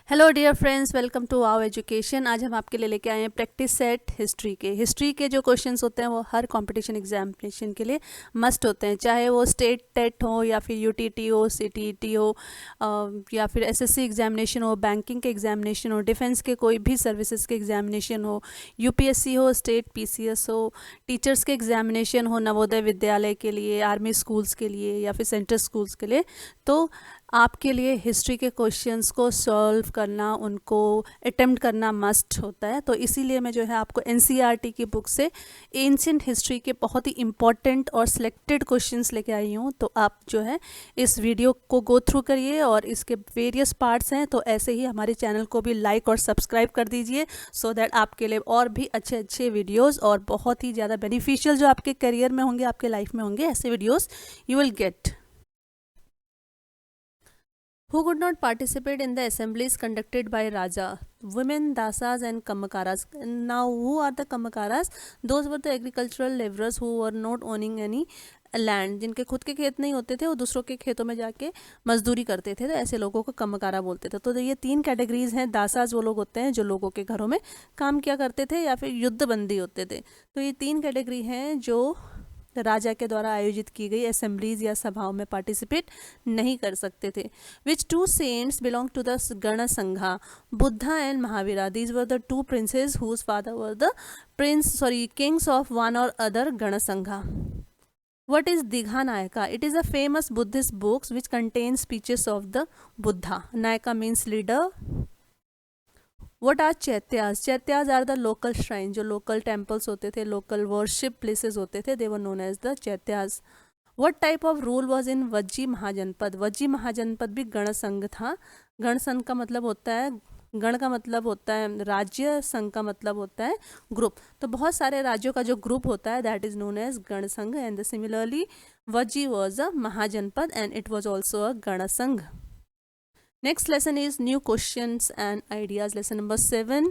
Hello dear friends, welcome to our education. आज हम आपके लिए लेके आए हैं प्रैक्टिस सेट हिस्ट्री के जो क्वेश्चंस होते हैं वो हर कंपटीशन एग्जामिनेशन के लिए मस्ट होते हैं, चाहे वो स्टेट टेट हो या फिर यूटीटी हो, सीटीईटी हो, या फिर एसएससी एग्जामिनेशन हो, बैंकिंग के एग्जामिनेशन हो, डिफेंस के कोई भी सर्विसेज के एग्जामिनेशन हो, यूपीएससी हो, स्टेट पीसीएस हो, टीचर्स के एग्जामिनेशन हो, नवोदय विद्यालय के लिए, आर्मी स्कूल्स के लिए या फिर सेंट्रल स्कूल्स के लिए। तो आपके लिए हिस्ट्री के क्वेश्चंस को सॉल्व करना, उनको अटेम्प्ट करना मस्ट होता है। तो इसीलिए मैं जो है आपको एनसीईआरटी की बुक से एंशिएंट हिस्ट्री के बहुत ही इंपॉर्टेंट और सिलेक्टेड क्वेश्चंस लेके आई हूँ। तो आप जो है इस वीडियो को गो थ्रू करिए और इसके वेरियस पार्ट्स हैं, तो ऐसे ही हमारे चैनल को भी लाइक और सब्सक्राइब कर दीजिए सो दैट आपके लिए और भी अच्छे अच्छे वीडियोज़ और बहुत ही ज़्यादा बेनिफिशियल जो आपके करियर में होंगे, आपके लाइफ में होंगे, ऐसे videos you will get. Who could not participate in the assemblies conducted by Raja? Women, Dasas and Kamakaras. Now, who are the Kamakaras? Those were the agricultural laborers who were not owning any land, जिनके खुद के खेत नहीं होते थे, वो दूसरों के खेतों में जाके मजदूरी करते थे, तो ऐसे लोगों को कमकारा बोलते थे। तो ये तीन कैटेगरीज हैं। दासाज वो लोग होते हैं जो लोगों के घरों में काम किया करते थे या फिर युद्धबंदी होते थे। तो ये तीन कैटेगरी हैं जो राजा के द्वारा आयोजित की गई असेंबलीज या सभाओं में पार्टिसिपेट नहीं कर सकते थे। Which two saints belong to the gana sangha? Buddha and Mahavira. These were the two princes whose father were the kings of one or other gana sangha. What is Digha Nayaka? It is a famous Buddhist book which contains speeches of the Buddha. Nayaka means leader. What are Chaityas? Chaityas are the local shrine, जो local temples होते थे, local worship places होते थे, they were known as the Chaityas. What type of rule was in Vajji महाजनपद? Vajji महाजनपद भी गण संघ था। गण संघ का मतलब होता है, गण का मतलब होता है राज्य, संघ का मतलब होता है ग्रुप। तो बहुत सारे राज्यों का जो ग्रुप होता है that is known as gana sangha. And similarly Vajji was a mahajanapada and it was also a gana sangha. Next lesson is new questions and ideas. Lesson number 7,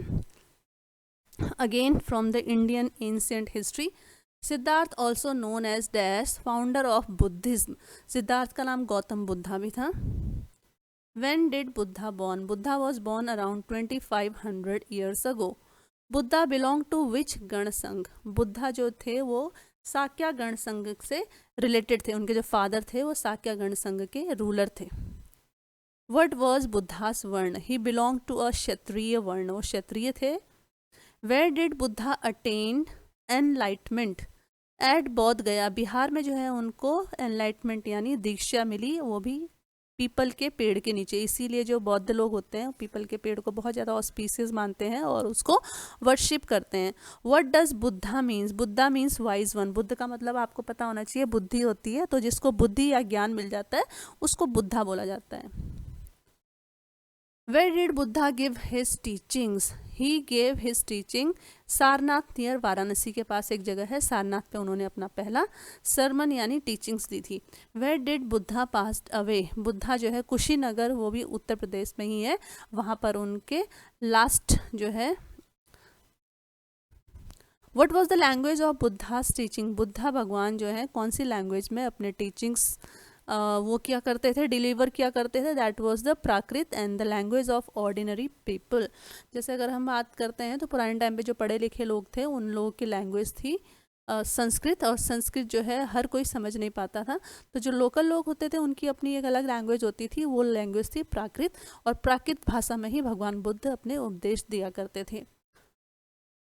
again from the Indian ancient history. Siddharth also known as dash, founder of Buddhism. Siddharth का नाम गौतम बुद्धा भी था। When did Buddha born? Buddha was born around 2500 years ago. Buddha belonged to which गण संघ? बुद्धा जो थे वो साक्या गण संघ से रिलेटेड थे, उनके जो फादर थे वो साक्या गण संघ के रूलर थे। What was बुद्धास वर्ण? He belonged to a क्षत्रिय वर्ण, वो क्षत्रिय थे। Where did Buddha attain enlightenment? At बोध गया, बिहार में जो है उनको एनलाइटमेंट यानी दीक्षा मिली, वो भी पीपल के पेड़ के नीचे। इसीलिए जो बौद्ध लोग होते हैं पीपल के पेड़ को बहुत ज़्यादा ऑस्पीशियस मानते हैं और उसको वर्शिप करते हैं। What does Buddha means? Buddha means wise one. Buddha का मतलब आपको पता होना चाहिए, बुद्धि होती है, तो जिसको बुद्धि या ज्ञान मिल जाता है उसको बुद्धा बोला जाता है। Where did Buddha give his teachings? He gave his teaching Sarnath near Varanasi के पास एक जगह है, सारनाथ पे उन्होंने अपना पहला सरमन यानी टीचिंग्स दी थी। Where did Buddha passed away? Buddha जो है कुशीनगर, वो भी उत्तर प्रदेश में ही है, वहाँ पर उनके लास्ट जो है। What was the language of Buddha's teaching? Buddha भगवान जो है कौन सी लैंग्वेज में अपने टीचिंग्स वो क्या करते थे, डिलीवर किया करते थे? That was the Prakrit and the language of ordinary people. जैसे अगर हम बात करते हैं तो पुराने टाइम पे जो पढ़े लिखे लोग थे उन लोगों की लैंग्वेज थी संस्कृत, और संस्कृत जो है हर कोई समझ नहीं पाता था। तो जो लोकल लोग होते थे उनकी अपनी एक अलग लैंग्वेज होती थी, वो लैंग्वेज थी प्राकृत, और प्राकृत भाषा में ही भगवान बुद्ध अपने उपदेश दिया करते थे।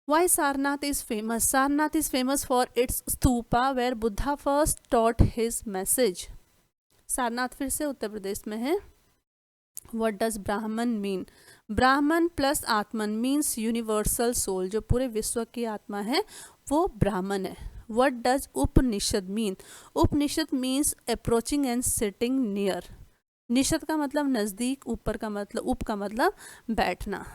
Why Sarnath is famous? Sarnath is famous for its stupa where Buddha first taught his message. Sarnath फिर से उत्तर प्रदेश में है। What does ब्राह्मण मीन? ब्राह्मण प्लस आत्मन मीन्स यूनिवर्सल सोल, जो पूरे विश्व की आत्मा है वो ब्राह्मण है। What does Upanishad mean? Upanishad means approaching and sitting near. निषद का मतलब नजदीक, ऊपर का मतलब उप का मतलब बैठना।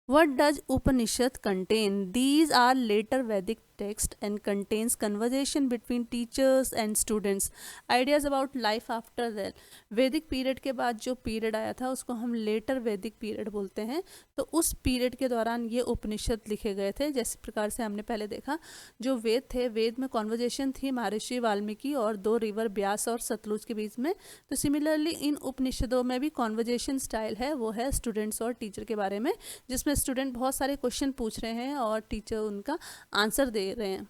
What does Upanishad contain? These are later Vedic text and contains conversation between teachers and students, ideas about life after that. वैदिक पीरियड के बाद जो पीरियड आया था उसको हम लेटर वैदिक पीरियड बोलते हैं. तो उस पीरियड के दौरान ये उपनिषद लिखे गए थे. जैसे प्रकार से हमने पहले देखा, जो वेद थे, वेद में कॉन्वर्जेशन थी महर्षि वाल्मीकि और दो रिवर ब्यास और सतलुज के बीच में. तो सिमिलरली इन उपनिषदों में भी कॉन्वर्जेशन स्टाइल है, वो है स्टूडेंट्स और टीचर के बारे में, जिसमें स्टूडेंट बहुत सारे क्वेश्चन पूछ रहे हैं और टीचर उनका आंसर दे रहे हैं.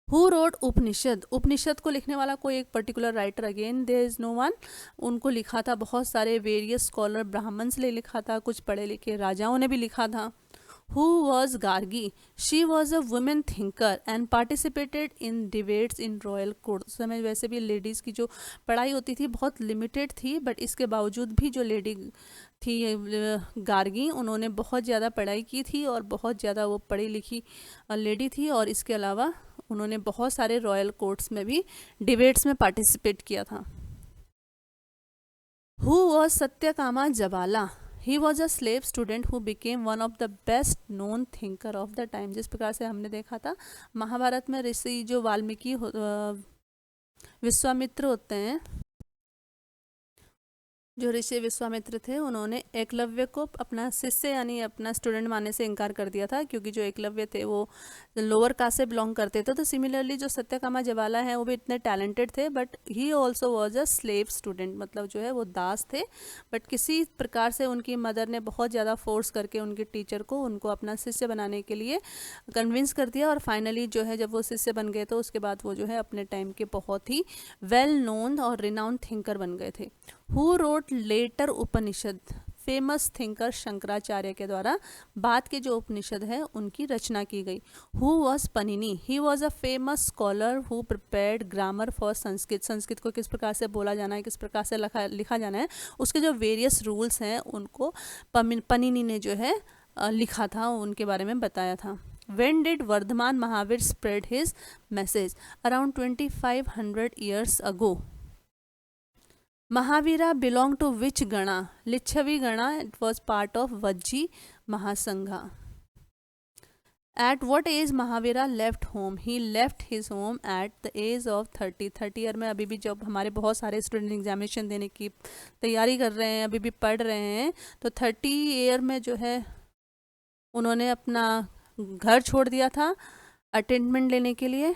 हु रोट उपनिषद? उपनिषद को लिखने वाला कोई एक particular writer, again there is no one. उनको लिखा था बहुत सारे वेरियस स्कॉलर, ब्राह्मण्स ने लिखा था, कुछ पढ़े लिखे राजाओं ने भी लिखा था. Who was Gargi? She was a woman thinker and participated in debates in royal court. उस समय वैसे भी लेडीज़ की जो पढ़ाई होती थी बहुत लिमिटेड थी, बट इसके बावजूद भी जो लेडी थी गार्गी, उन्होंने बहुत ज़्यादा पढ़ाई की थी और बहुत ज़्यादा वो पढ़ी लिखी लेडी थी. और इसके अलावा उन्होंने बहुत सारे रॉयल कोर्ट्स में भी डिबेट्स में पार्टिसिपेट किया था. Who was Satyakama Jabala? He was a slave student who became one of the best known thinker of the time. जिस प्रकार से हमने देखा था महाभारत में ऋषि जो वाल्मीकि विश्वामित्र होते हैं, जो ऋषि विश्वामित्र थे, उन्होंने एकलव्य को अपना शिष्य यानी अपना स्टूडेंट मानने से इनकार कर दिया था, क्योंकि जो एकलव्य थे वो लोअर कास्ट से बिलोंग करते थे. तो सिमिलरली जो सत्यकामा जवाला है वो भी इतने टैलेंटेड थे, but he also was a slave student, मतलब जो है वो दास थे. बट किसी प्रकार से उनकी मदर ने बहुत ज़्यादा फोर्स करके उनके टीचर को उनको अपना शिष्य बनाने के लिए कन्विंस कर दिया. और फाइनली जो है जब वो शिष्य बन गए तो उसके बाद वो जो है अपने टाइम के बहुत ही वेल नोन और रिनाउंड थिंकर बन गए थे. Who wrote later Upanishad? Famous thinker Shankaracharya के द्वारा बाद के जो उपनिषद है उनकी रचना की गई. Who was Panini? He was a famous scholar who prepared grammar for Sanskrit. Sanskrit को किस प्रकार से बोला जाना है, किस प्रकार से लिखा जाना है, उसके जो वेरियस रूल्स हैं उनको पनिनी ने जो है लिखा था, उनके बारे में बताया था. When did Vardhaman Mahavir spread his message? Around 2500 years ago. Mahavira belonged to which Gana? Lichavi Gana. It was part of Vajji Mahasangha. At what age Mahavira left home? He left his home at the age of 30. 30 year में अभी भी जब हमारे बहुत सारे student examination देने की तैयारी कर रहे हैं, अभी भी पढ़ रहे हैं, तो 30 ईयर में जो है उन्होंने अपना घर छोड़ दिया था अटेंडमेंट लेने के लिए.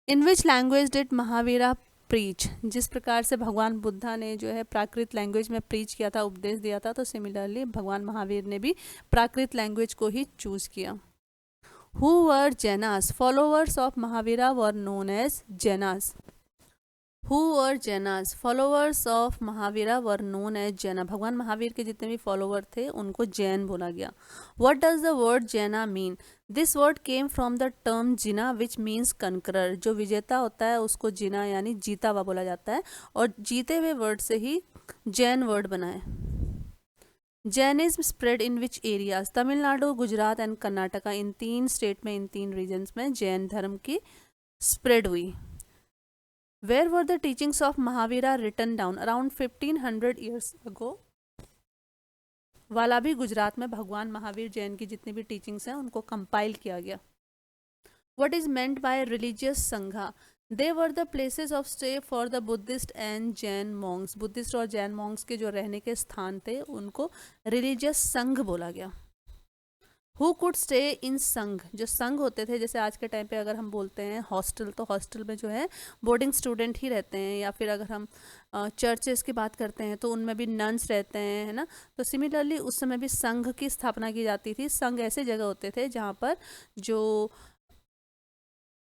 In which language did Mahavira preach? जिस प्रकार से भगवान बुद्धा ने जो है प्राकृत लैंग्वेज में प्रीच किया था, उपदेश दिया था, तो सिमिलरली भगवान महावीर ने भी प्राकृत लैंग्वेज को ही चूज किया. Who were Jainas? Followers of Mahavira were known as Jainas. Who were Jainas? Followers of Mahavira were known as Jaina. भगवान महावीर के जितने भी फॉलोअर थे उनको जैन बोला गया. What does the word Jaina mean? This word came from the term Jina which means conqueror. जो विजेता होता है उसको जिना यानी जीता हुआ बोला जाता है, और जीते हुए वर्ड से ही जैन वर्ड बना है. Jainism spread in which areas? Tamil Nadu, Gujarat and Karnataka. In 3 state में, इन 3 रीजन्स में जैन धर्म की स्प्रेड हुई. Where were the teachings of Mahavira written down? Around 1500 years ago. वालाभी Gujarat में भगवान महावीर जैन की जितनी भी टीचिंग्स हैं उनको कंपाइल किया गया. What is meant by religious संघा? They were the places of stay for the Buddhist and Jain monks. Buddhist और जैन मॉन्क्स के जो रहने के स्थान थे उनको रिलीजियस संघ बोला गया. हु कुड स्टे इन संघ? जो संघ होते थे, जैसे आज के टाइम पे अगर हम बोलते हैं हॉस्टल, तो हॉस्टल में जो है बोर्डिंग स्टूडेंट ही रहते हैं, या फिर अगर हम चर्चेस की बात करते हैं तो उनमें भी नन्स रहते हैं, है ना. तो सिमिलरली उस समय भी संघ की स्थापना की जाती थी. संघ ऐसे जगह होते थे जहाँ पर जो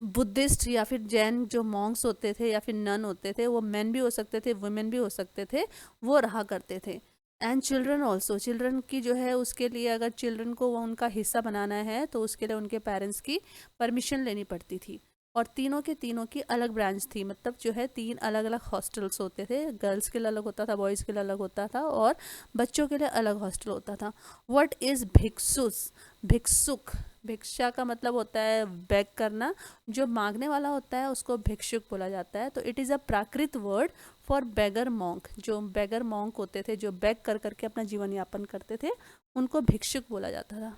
बुद्धिस्ट या फिर जैन जो मॉन्क्स होते थे या फिर नन होते थे, वो मेन भी हो सकते थे, वुमेन भी हो सकते थे, वो रहा करते थे. And children also. चिल्ड्रन की जो है उसके लिए अगर चिल्ड्रन को वो उनका हिस्सा बनाना है तो उसके लिए उनके पेरेंट्स की परमिशन लेनी पड़ती थी. और तीनों की अलग ब्रांच थी, मतलब जो है 3 अलग अलग हॉस्टल्स होते थे. गर्ल्स के लिए अलग होता था, बॉयज़ के लिए अलग होता था, और बच्चों के लिए अलग हॉस्टल होता था. What is bhikshus? भिक्षुक, भिक्षा का मतलब होता है बेग करना. जो मांगने वाला होता है उसको भिक्षुक बोला जाता है. तो it is a Prakrit word for beggar monk. जो बेगर मॉन्क होते थे, जो बेग कर करके अपना जीवन यापन करते थे, उनको भिक्षुक बोला जाता था.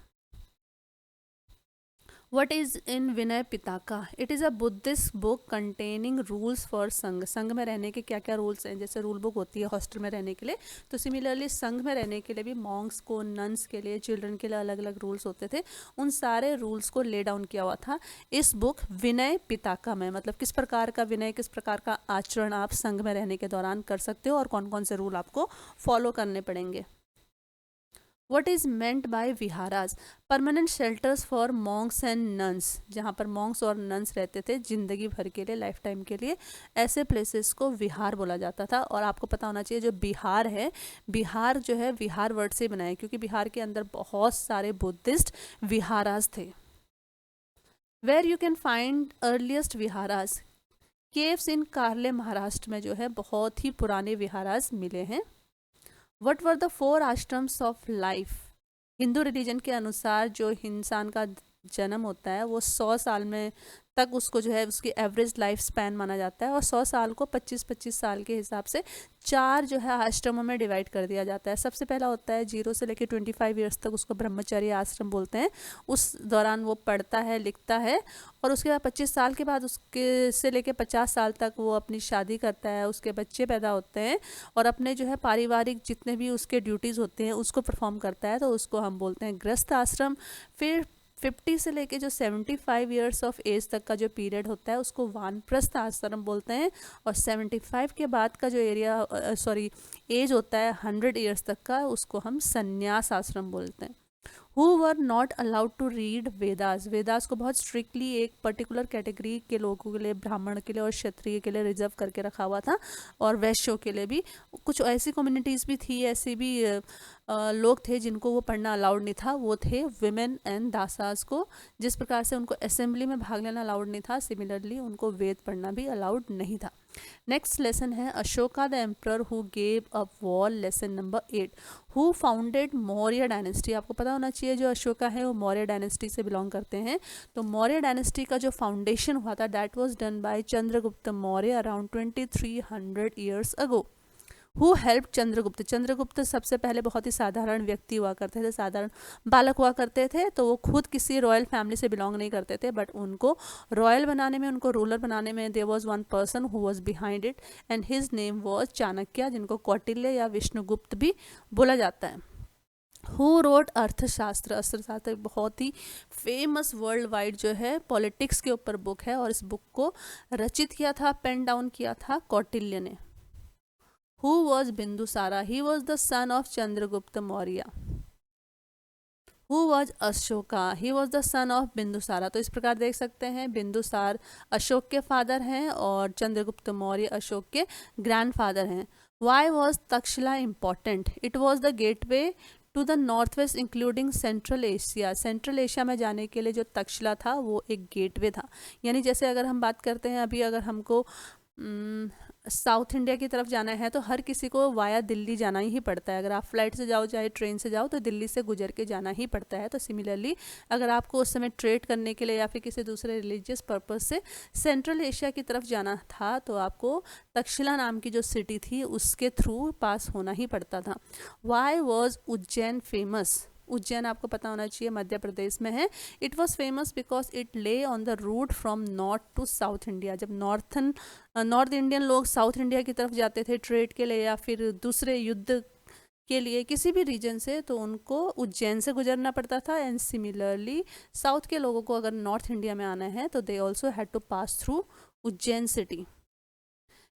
What is in Vinaya Pitaka? It is a Buddhist book containing rules for sangha. Sangha में रहने के क्या क्या रूल्स हैं, जैसे रूल बुक होती है हॉस्टल में रहने के लिए, तो सिमिलरली संघ में रहने के लिए भी मॉन्क्स को, नन्स के लिए, चिल्ड्रन के लिए अलग अलग रूल्स होते थे. उन सारे रूल्स को ले डाउन किया हुआ था इस बुक विनय पिताका में. मतलब किस प्रकार का विनय, किस प्रकार का आचरण आप संघ में रहने के दौरान कर सकते हो और कौन कौन से रूल आपको फॉलो करने पड़ेंगे. What is meant by viharas? Permanent shelters for Monks and nuns, जहाँ पर मॉन्क्स और नन्स रहते थे जिंदगी भर के लिए, लाइफ टाइम के लिए. ऐसे प्लेसेस को विहार बोला जाता था. और आपको पता होना चाहिए जो बिहार है, बिहार जो है विहार वर्ड से बना है, क्योंकि बिहार के अंदर बहुत सारे बुद्धिस्ट विहाराज थे. Where you can find earliest viharas? Caves in Karle, Maharashtra में जो है बहुत ही पुराने विहाराज मिले हैं. What were the 4 ashrams of life? Hindu religion के अनुसार जो इंसान का जन्म होता है वो 100 साल में तक उसको जो है उसकी एवरेज लाइफ स्पैन माना जाता है, और 100 साल को 25-25 साल के हिसाब से 4 जो है आश्रमों में डिवाइड कर दिया जाता है. सबसे पहला होता है 0 से लेकर 25 ईयर्स तक, उसको ब्रह्मचर्य आश्रम बोलते हैं. उस दौरान वो पढ़ता है, लिखता है, और उसके बाद 25 साल के बाद उसके से लेकर 50 साल तक वो अपनी शादी करता है, उसके बच्चे पैदा होते हैं और अपने जो है पारिवारिक जितने भी उसके ड्यूटीज़ होते हैं उसको परफॉर्म करता है, तो उसको हम बोलते हैं गृहस्थ आश्रम. फिर 50 से लेके जो 75 ईयर्स ऑफ एज तक का जो पीरियड होता है उसको वानप्रस्थ आश्रम बोलते हैं, और 75 के बाद का जो एज होता है 100 ईयर्स तक का, उसको हम संन्यास आश्रम बोलते हैं. Who were not allowed to read Vedas? Vedas को बहुत स्ट्रिक्टली एक पर्टिकुलर कैटेगरी के लोगों के लिए, ब्राह्मण के लिए और क्षत्रिय के लिए रिजर्व करके रखा हुआ था, और वैश्यों के लिए भी. कुछ ऐसी कम्युनिटीज़ भी थी, ऐसे भी लोग थे जिनको वो पढ़ना अलाउड नहीं था, वो थे विमेन एंड दासास को. जिस प्रकार से उनको असेंबली में भाग लेना अलाउड नहीं था, सिमिलरली उनको वेद पढ़ना भी अलाउड नहीं था. नेक्स्ट लेसन है Ashoka the emperor who gave a wall. Lesson number 8. Who founded Maurya dynasty? आपको पता होना चाहिए जो अशोका है वो मौर्य डायनेस्टी से बिलोंग करते हैं. तो मौर्य डायनेस्टी का जो फाउंडेशन हुआ था that was done by Chandragupta Maurya around 2300 years ago. Who help Chandragupta? Chandragupta सबसे पहले बहुत ही साधारण व्यक्ति हुआ करते थे, साधारण बालक हुआ करते थे, तो वो खुद किसी रॉयल फैमिली से बिलोंग नहीं करते थे, बट उनको रॉयल बनाने में, उनको रूलर बनाने में there was one person who was behind it, and his name was Chanakya, जिनको कौटिल्य या विष्णुगुप्त भी बोला जाता है. हु रोट अर्थशास्त्र? अर्थशास्त्र बहुत ही फेमस वर्ल्ड वाइड जो है पॉलिटिक्स के ऊपर बुक है, और इस बुक को रचित किया था, पेन डाउन किया था कौटिल्य ने. Who was Bindusara? He was the son of Chandragupta Maurya. Who was Ashoka? He was the son of Bindusara. तो इस प्रकार देख सकते हैं बिंदुसार अशोक के फादर हैं और चंद्रगुप्त मौर्य अशोक के ग्रैंडफादर हैं. Why was Taxila important? It was the gateway to the north west including central Asia. Central Asia में जाने के लिए जो तक्षशिला था वो एक गेटवे था. यानी जैसे अगर हम बात करते हैं अभी, अगर हमको साउथ इंडिया की तरफ जाना है तो हर किसी को वाया दिल्ली जाना ही पड़ता है. अगर आप फ्लाइट से जाओ चाहे ट्रेन से जाओ तो दिल्ली से गुजर के जाना ही पड़ता है. तो सिमिलरली अगर आपको उस समय ट्रेड करने के लिए या फिर किसी दूसरे रिलीजियस पर्पस से सेंट्रल एशिया की तरफ जाना था तो आपको तक्षशिला नाम की जो सिटी थी उसके थ्रू पास होना ही पड़ता था. Why was Ujjain famous? Ujjain आपको पता होना चाहिए मध्य प्रदेश में है. It was famous because it lay on the route from north to south India. जब नॉर्थ इंडियन लोग साउथ इंडिया की तरफ जाते थे ट्रेड के लिए या फिर दूसरे युद्ध के लिए किसी भी रीजन से, तो उनको उज्जैन से गुजरना पड़ता था. एंड सिमिलरली साउथ के लोगों को अगर नॉर्थ इंडिया में आना है तो they also had to pass through Ujjain city.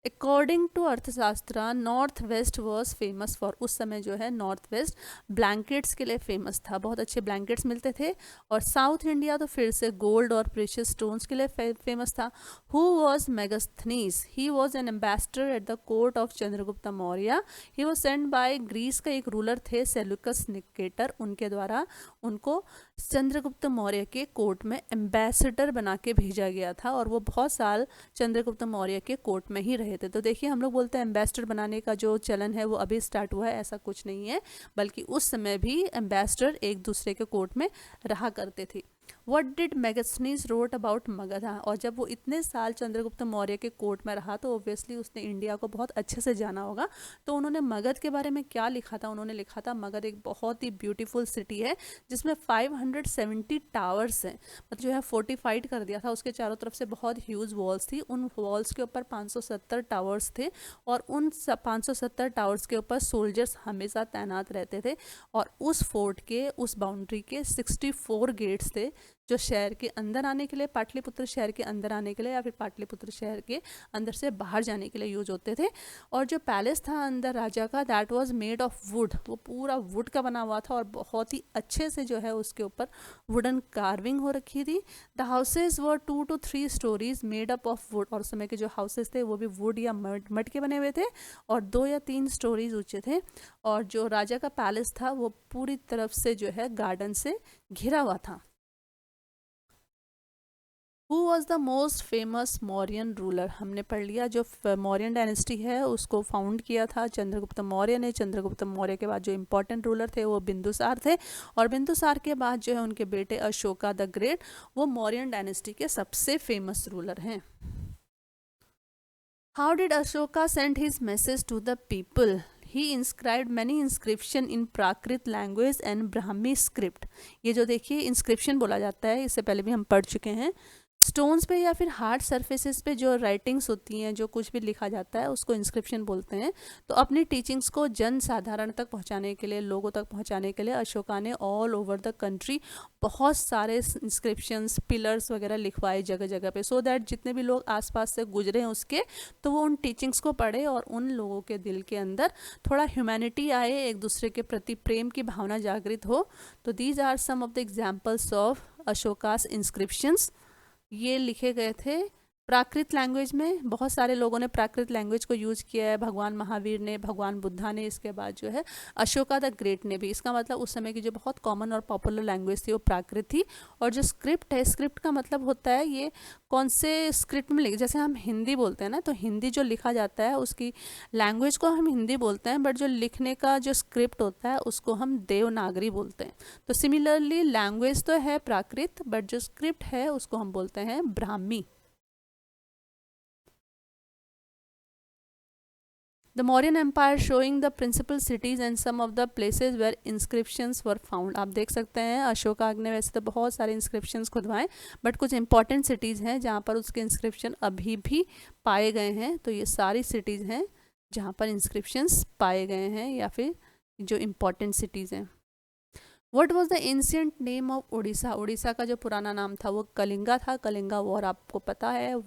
According to Arthashastra north west was famous for, उस समय जो है नॉर्थ वेस्ट ब्लैंकेट्स के लिए फेमस था, बहुत अच्छे ब्लैंकेट्स मिलते थे. और साउथ इंडिया तो फिर से गोल्ड और प्रेशियस स्टोन्स के लिए फेमस था. Who was Megasthenes? He was an ambassador at the court of Chandragupta Maurya. He was send by Greece का एक रूलर थे सेल्यूकस निकेटर, उनके द्वारा उनको चंद्रगुप्त मौर्य के कोर्ट में एम्बेसडर बना के भेजा गया था, और वो बहुत साल चंद्रगुप्त मौर्य के कोर्ट में ही रहे थे. तो देखिए हम लोग बोलते हैं एम्बेसडर बनाने का जो चलन है वो अभी स्टार्ट हुआ है, ऐसा कुछ नहीं है, बल्कि उस समय भी एम्बेसडर एक दूसरे के कोर्ट में रहा करते थे. What did Megasthenes wrote about Magadh. हाँ, और जब वो इतने साल चंद्रगुप्त मौर्य के कोर्ट में रहा तो ऑब्वियसली उसने इंडिया को बहुत अच्छे से जाना होगा। तो उन्होंने मगध के बारे में क्या लिखा था, उन्होंने लिखा था मगध एक बहुत ही ब्यूटीफुल सिटी है जिसमें 570 टावर्स हैं, मतलब जो है फोर्टिफाइड कर दिया था, उसके चारों तरफ से बहुत ह्यूज वॉल्स थी, उन वॉल्स के ऊपर 570 टावर्स थे और उन 570 टावर्स के ऊपर सोल्जर्स हमेशा तैनात रहते थे। और उस फोर्ट के उस बाउंड्री के 64 गेट्स थे जो शहर के अंदर आने के लिए, पाटलिपुत्र शहर के अंदर आने के लिए या फिर पाटलिपुत्र शहर के अंदर से बाहर जाने के लिए यूज होते थे। और जो पैलेस था अंदर राजा का, that was made of would, वो पूरा वुड का बना हुआ था और बहुत ही अच्छे से जो है उसके ऊपर वुडन कार्विंग हो रखी थी। The houses were 2 to 3 stories made up of would, और उस समय के जो हाउसेज थे वो भी वुड या मड के बने हुए थे और 2 या 3 स्टोरीज ऊंचे थे। और जो राजा का पैलेस था वो पूरी तरफ से जो है गार्डन से घिरा हुआ था। Who was the most famous Mauryan ruler, हमने पढ़ लिया जो मौर्यन डायनेस्टी है उसको फाउंड किया था चंद्रगुप्त मौर्य ने। चंद्रगुप्त मौर्य के बाद जो इंपॉर्टेंट रूलर थे वो बिंदुसार थे, और बिंदुसार के बाद जो है उनके बेटे अशोका द ग्रेट, वो मौर्यन डायनेस्टी के सबसे फेमस रूलर हैं। How did Ashoka send his message to the people. He inscribed many inscription in Prakrit language and Brahmi script. ये जो देखिए इंस्क्रिप्शन बोला जाता है, इससे पहले भी हम पढ़ चुके हैं। स्टोन्स पे या फिर हार्ड सरफेसेस पे जो राइटिंग्स होती हैं, जो कुछ भी लिखा जाता है उसको इंस्क्रिप्शन बोलते हैं। तो अपनी टीचिंग्स को जन साधारण तक पहुंचाने के लिए, लोगों तक पहुंचाने के लिए अशोका ने ऑल ओवर द कंट्री बहुत सारे इंस्क्रिप्शंस, पिलर्स वगैरह लिखवाए जगह जगह पे, सो दैट जितने भी लोग आसपास से गुजरे हैं उसके, तो वो उन टीचिंग्स को पढ़े और उन लोगों के दिल के अंदर थोड़ा ह्यूमैनिटी आए, एक दूसरे के प्रति प्रेम की भावना जागृत हो। तो these are some of the examples of Ashoka's inscriptions. ये लिखे गए थे प्राकृत लैंग्वेज में, बहुत सारे लोगों ने प्राकृत लैंग्वेज को यूज किया है, भगवान महावीर ने, भगवान बुद्धा ने, इसके बाद जो है अशोका द ग्रेट ने भी। इसका मतलब उस समय की जो बहुत कॉमन और पॉपुलर लैंग्वेज थी वो प्राकृत थी। और जो स्क्रिप्ट है, स्क्रिप्ट का मतलब होता है ये कौन से स्क्रिप्ट में लिखे, जैसे हम हिंदी बोलते हैं ना, तो हिंदी जो लिखा जाता है उसकी लैंग्वेज को हम हिंदी बोलते हैं, बट जो लिखने का जो स्क्रिप्ट होता है उसको हम देवनागरी बोलते हैं। तो सिमिलरली लैंग्वेज तो है प्राकृत, बट जो स्क्रिप्ट है उसको हम बोलते हैं Brahmi. The Mauryan Empire showing the principal cities and some of the places where inscriptions were found। आप देख सकते हैं अशोका ने वैसे तो बहुत सारे इंस्क्रिप्शंस खुदवाए, बट कुछ इंपॉर्टेंट सिटीज़ हैं जहाँ पर उसके इंस्क्रिप्शन अभी भी पाए गए हैं। तो ये सारी सिटीज़ हैं जहाँ पर इंस्क्रिप्शंस पाए गए हैं या फिर जो इम्पॉर्टेंट सिटीज़ हैं। What was the ancient name of Orissa. Orissa का जो पुराना नाम था वो कलिंगा था। कलिंगा वॉर आपको पता है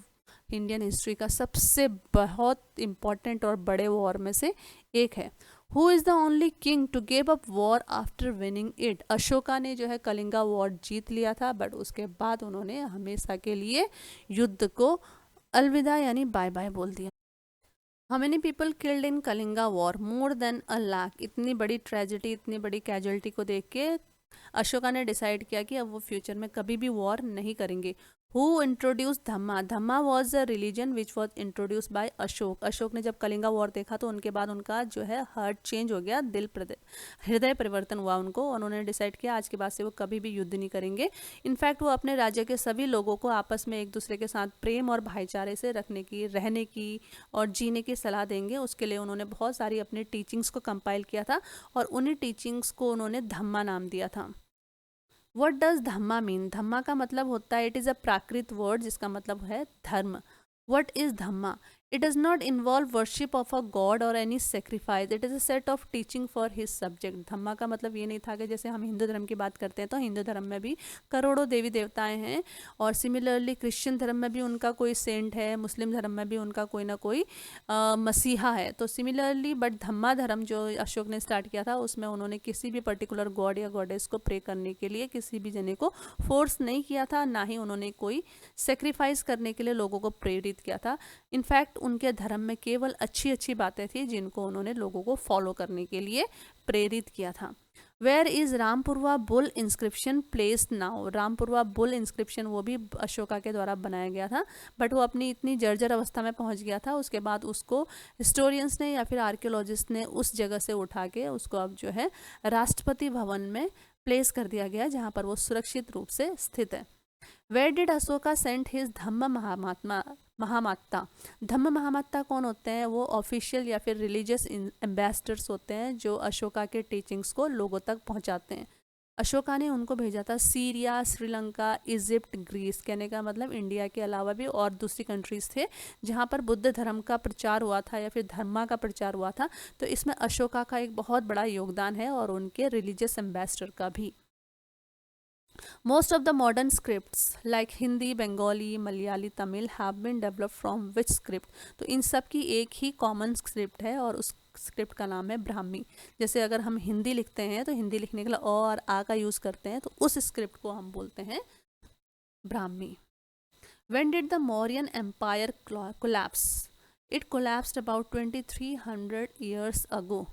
इंडियन हिस्ट्री का सबसे बहुत इम्पॉर्टेंट और बड़े वॉर में से एक है। Who is the only king to give up war after winning it. Ashoka ने जो है कलिंगा वॉर जीत लिया था, बट उसके बाद उन्होंने हमेशा के लिए युद्ध को अलविदा यानी बाय बाय बोल दिया। How many people killed in Kalinga war, more than a lakh. इतनी बड़ी ट्रेजिडी, इतनी बड़ी कैजुअलिटी को देख के अशोका ने डिसाइड किया कि अब वो फ्यूचर में कभी भी वॉर नहीं करेंगे। Who introduce Dhamma. Dhamma was a religion which was introduce by Ashok. Ashok ने जब कलिंगा वॉर देखा तो उनके बाद उनका जो है हार्ट चेंज हो गया, हृदय परिवर्तन हुआ उनको। उन्होंने डिसाइड किया आज के बाद से वो कभी भी युद्ध नहीं करेंगे। इनफैक्ट वो अपने राज्य के सभी लोगों को आपस में एक दूसरे के साथ प्रेम और भाईचारे से रखने की, रहने की और जीने की सलाह देंगे। उसके लिए उन्होंने बहुत सारी अपनी टीचिंग्स को कंपाइल किया था और उन्हीं टीचिंग्स को उन्होंने धम्मा नाम दिया था। What does dhamma mean. Dhamma का मतलब होता है, it is a Prakrit word जिसका मतलब है धर्म। What is dhamma. It does not involve worship of a god और any sacrifice, it is a set of teaching for his subject. Dhamma का मतलब ये नहीं था कि जैसे हम हिंदू धर्म की बात करते हैं तो हिंदू धर्म में भी करोड़ों देवी देवताएं हैं, और सिमिलरली क्रिश्चियन धर्म में भी उनका कोई सेंट है, मुस्लिम धर्म में भी उनका कोई ना कोई मसीहा है। तो सिमिलरली बट धम्मा धर्म जो अशोक ने स्टार्ट किया था उसमें उन्होंने किसी भी पर्टिकुलर गॉड या गॉडेस को प्रे करने के लिए किसी भी जने को फोर्स नहीं किया था, ना ही उन्होंने कोई सेक्रीफाइस करने के लिए लोगों को प्रेरित किया था। इनफैक्ट उनके धर्म में केवल अच्छी अच्छी बातें थी जिनको उन्होंने लोगों को फॉलो करने के लिए प्रेरित किया था। Where is Rampurva bull inscription placed now. Rampurva bull inscription वो भी अशोका के द्वारा बनाया गया था, बट वो अपनी इतनी जर्जर अवस्था में पहुंच गया था। उसके बाद उसको हिस्टोरियंस ने या फिर आर्कियोलॉजिस्ट ने उस जगह से उठा के उसको अब जो है राष्ट्रपति भवन में प्लेस कर दिया गया जहाँ पर वो सुरक्षित रूप से स्थित है। Where did Ashoka sent his dhamma mahamatta? Dhamma mahamatta कौन होते हैं? वो ऑफिशियल या फिर रिलीजियस एम्बेसडर्स होते हैं जो अशोका के टीचिंग्स को लोगों तक पहुंचाते हैं। अशोका ने उनको भेजा था सीरिया, श्रीलंका, इजिप्ट, ग्रीस। कहने का मतलब इंडिया के अलावा भी और दूसरी कंट्रीज थे जहाँ पर बुद्ध धर्म का प्रचार हुआ था या फिर धर्मा का प्रचार हुआ था। तो इसमें अशोका का एक बहुत बड़ा योगदान है और उनके रिलीजियस एम्बेसडर का भी। Most of the modern scripts like Hindi, Bengali, Malayali, Tamil have been developed from which script? तो इन सब की एक ही कॉमन स्क्रिप्ट है और उस स्क्रिप्ट का नाम है ब्राह्मी। जैसे अगर हम हिंदी लिखते हैं तो हिंदी लिखने के लिए अ और आ का यूज़ करते हैं, तो उस स्क्रिप्ट को हम बोलते हैं Brahmi. When did the Mauryan Empire collapse? It collapsed about 2300 years ago.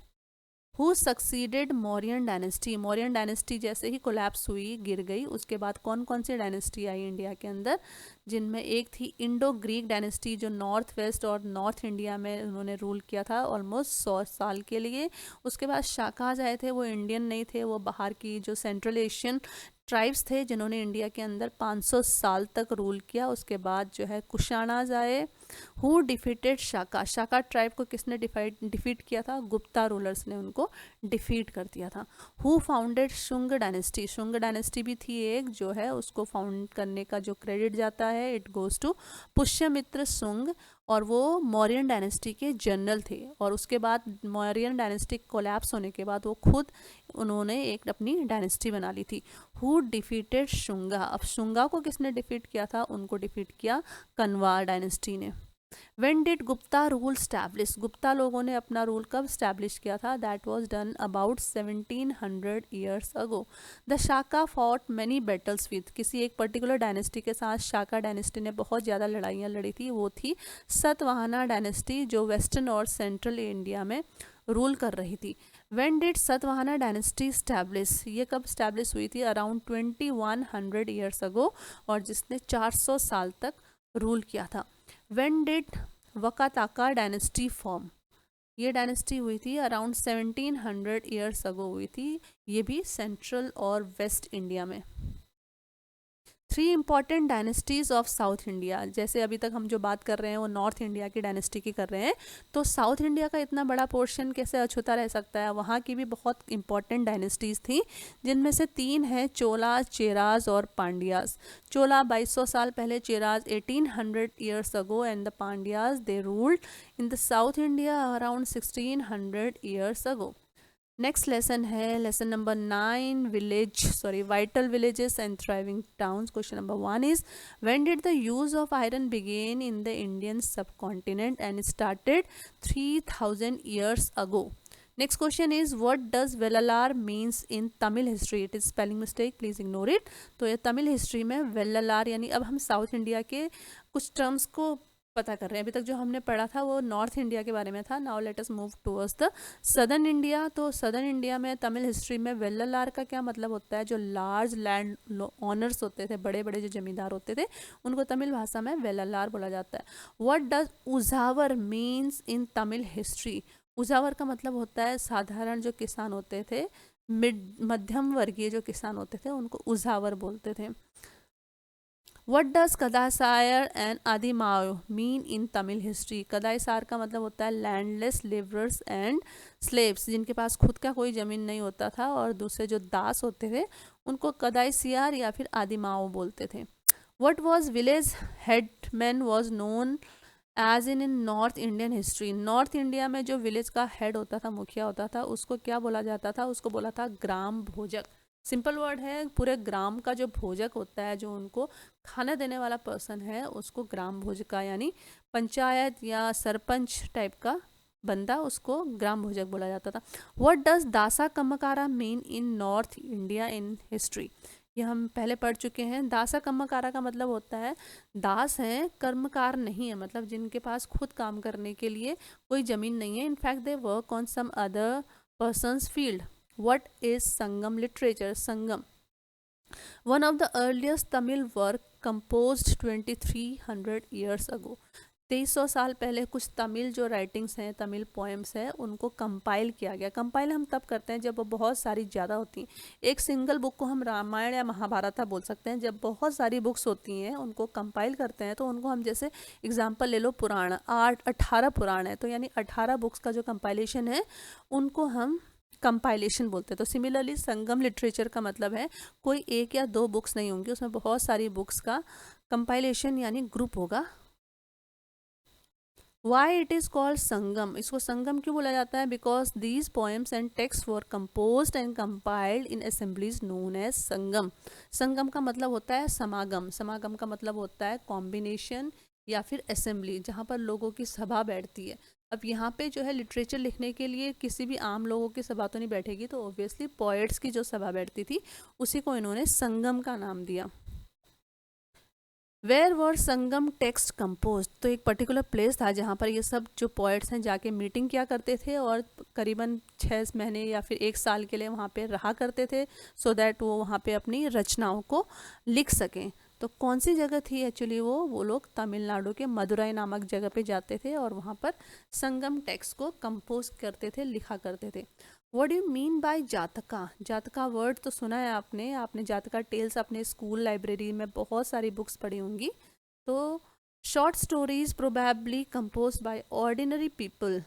Who succeeded Mauryan dynasty? Mauryan dynasty जैसे ही कोलैप्स हुई, गिर गई, उसके बाद कौन कौन सी डायनेस्टी आई इंडिया के अंदर, जिनमें एक थी इंडो ग्रीक डायनेस्टी जो नॉर्थ वेस्ट और नॉर्थ इंडिया में उन्होंने रूल किया था ऑलमोस्ट 100 साल के लिए। उसके बाद शाकाज आए थे, वो इंडियन नहीं थे, वो बाहर की जो सेंट्रल एशियन ट्राइब्स थे जिन्होंने इंडिया के अंदर 500 साल तक रूल किया। उसके बाद जो है कुशाणाज आए। Who defeated Shaka? Shaka tribe को किसने डिफीट किया था? गुप्ता रूलर्स ने उनको डिफीट कर दिया था। Who founded Shunga dynasty? Shunga dynasty भी थी एक, जो है उसको फाउंड करने का जो क्रेडिट जाता है it goes to Pushyamitra Shunga, और वो मौर्यन डायनेस्टी के जनरल थे। और उसके बाद मौर्यन डायनेस्टी कोलैप्स होने के बाद वो खुद उन्होंने एक अपनी डायनेस्टी बना ली थी। Who defeated Shunga? अब शुंगा को किसने डिफीट किया था? उनको डिफीट किया कन्वा डायनेस्टी ने। When did Gupta rule establish? Gupta लोगों ने अपना रूल कब स्टैब्लिश किया था? That was done about 1700 years ago. The Shaka fought many battles with? किसी एक पर्टिकुलर डायनेस्टी के साथ शाका डायनेस्टी ने बहुत ज़्यादा लड़ाइयाँ लड़ी थी, वो थी सतवाहना डायनेस्टी जो वेस्टर्न और सेंट्रल इंडिया में रूल कर रही थी। When did Satavahana dynasty establish? ये कब स्टैब्लिश हुई थी? अराउंड 2100 ईयर्स अगो, और जिसने 400 साल तक रूल किया था। When did Vakataka dynasty form? ये डायनेस्टी हुई थी अराउंड 1700 ईयर्स अगो हुई थी, ये भी सेंट्रल और वेस्ट इंडिया में। 3 important dynasties of south India. जैसे अभी तक हम जो बात कर रहे हैं वो नॉर्थ इंडिया की डायनेस्टी की कर रहे हैं, तो साउथ इंडिया का इतना बड़ा पोर्शन कैसे अछूता रह सकता है? वहाँ की भी बहुत इंपॉर्टेंट डायनेस्टीज थी, जिनमें से 3 हैं चोला, चेराज और पांड्यास। चोला 2200 साल पहले, Cheras 1800 years ago, and the Pandyas they ruled in the south India around 1600 years ago. Next lesson है lesson number 9, vital villages and thriving towns. Question number 1 is when did the use of iron begin in the Indian subcontinent and started 3000 years ago. Next question is what does Vellalar means in Tamil history? It is spelling mistake, please ignore it. तो ये Tamil history में वेल्लालार यानी, अब हम south India के कुछ terms को पता कर रहे हैं। अभी तक जो हमने पढ़ा था वो नॉर्थ इंडिया के बारे में था। Now let us move towards the southern India. तो सदर्न इंडिया में तमिल हिस्ट्री में वेल्लालार का क्या मतलब होता है? जो लार्ज लैंड ऑनर्स होते थे, बड़े बड़े जो जमींदार होते थे, उनको तमिल भाषा में वेल्लालार बोला जाता है। What does Uzhavar means in Tamil history? Uzhavar का मतलब होता है साधारण जो किसान होते थे, मध्यम वर्गीय जो किसान होते थे, उनको उजावर बोलते थे। What does Kadaisiyar and Adimai mean in Tamil history? Kadaisiyar का मतलब होता है लैंडलेस लेबरर्स एंड स्लेव्स, जिनके पास खुद का कोई ज़मीन नहीं होता था, और दूसरे जो दास होते थे उनको कदाईसियार या फिर आदिमाओ बोलते थे। What was village headman was known as in north Indian history? North India में जो विलेज का हेड होता था, मुखिया होता था, उसको क्या बोला जाता था? उसको बोला था ग्राम भोजक। सिंपल वर्ड है, पूरे ग्राम का जो भोजक होता है, जो उनको खाना देने वाला पर्सन है, उसको ग्राम भोजका यानी पंचायत या सरपंच टाइप का बंदा, उसको ग्राम भोजक बोला जाता था। What does dasa kammakara mean in north India in history? ये हम पहले पढ़ चुके हैं। दासा कम्मकारा का मतलब होता है दास हैं, कर्मकार नहीं है, मतलब जिनके पास खुद काम करने के लिए कोई ज़मीन नहीं है। In fact they work on some other persons field. What is Sangam literature? Sangam, one of the earliest Tamil work composed 2300 years ago. 2300 साल पहले कुछ तमिल जो राइटिंग्स हैं, तमिल पोएम्स हैं, उनको कंपाइल किया गया। कंपाइल हम तब करते हैं जब वो बहुत सारी ज़्यादा होती हैं। एक सिंगल बुक को हम रामायण या महाभारत बोल सकते हैं। जब बहुत सारी बुक्स होती हैं उनको कंपाइल करते हैं तो उनको हम, जैसे एग्जाम्पल ले लो पुराण, 18 पुराण है तो यानी 18 बुक्स का जो कंपाइलेशन है उनको हम कंपाइलेशन बोलते हैं। तो सिमिलरली संगम लिटरेचर का मतलब है कोई एक या दो बुक्स नहीं होंगी, उसमें बहुत सारी बुक्स का कंपाइलेशन यानी ग्रुप होगा। Why it is called Sangam, इसको संगम क्यों बोला जाता है? Because these poems and text were composed and compiled in assemblies known as Sangam. Sangam का मतलब होता है समागम, समागम का मतलब होता है कॉम्बिनेशन या फिर असेंबली, जहाँ पर लोगों की सभा बैठती है। अब यहाँ पे जो है लिटरेचर लिखने के लिए किसी भी आम लोगों की सभा तो नहीं बैठेगी, तो ऑब्वियसली पोएट्स की जो सभा बैठती थी उसी को इन्होंने संगम का नाम दिया। Where were Sangam text compose, तो एक पर्टिकुलर प्लेस था जहाँ पर ये सब जो पोएट्स हैं जाके मीटिंग किया करते थे और करीबन 6 महीने या फिर 1 साल के लिए वहाँ पे रहा करते थे, सो दैट वो वहाँ पे अपनी रचनाओं को लिख सकें। तो कौन सी जगह थी एक्चुअली? वो लोग तमिलनाडु के मदुराई नामक जगह पे जाते थे और वहाँ पर संगम टेक्स्ट को कंपोज करते थे, लिखा करते थे। What do you mean bye जातका? जातका वर्ड तो सुना है आपने जातका टेल्स अपने स्कूल लाइब्रेरी में बहुत सारी बुक्स पढ़ी होंगी। तो short stories probably compose by ordinary people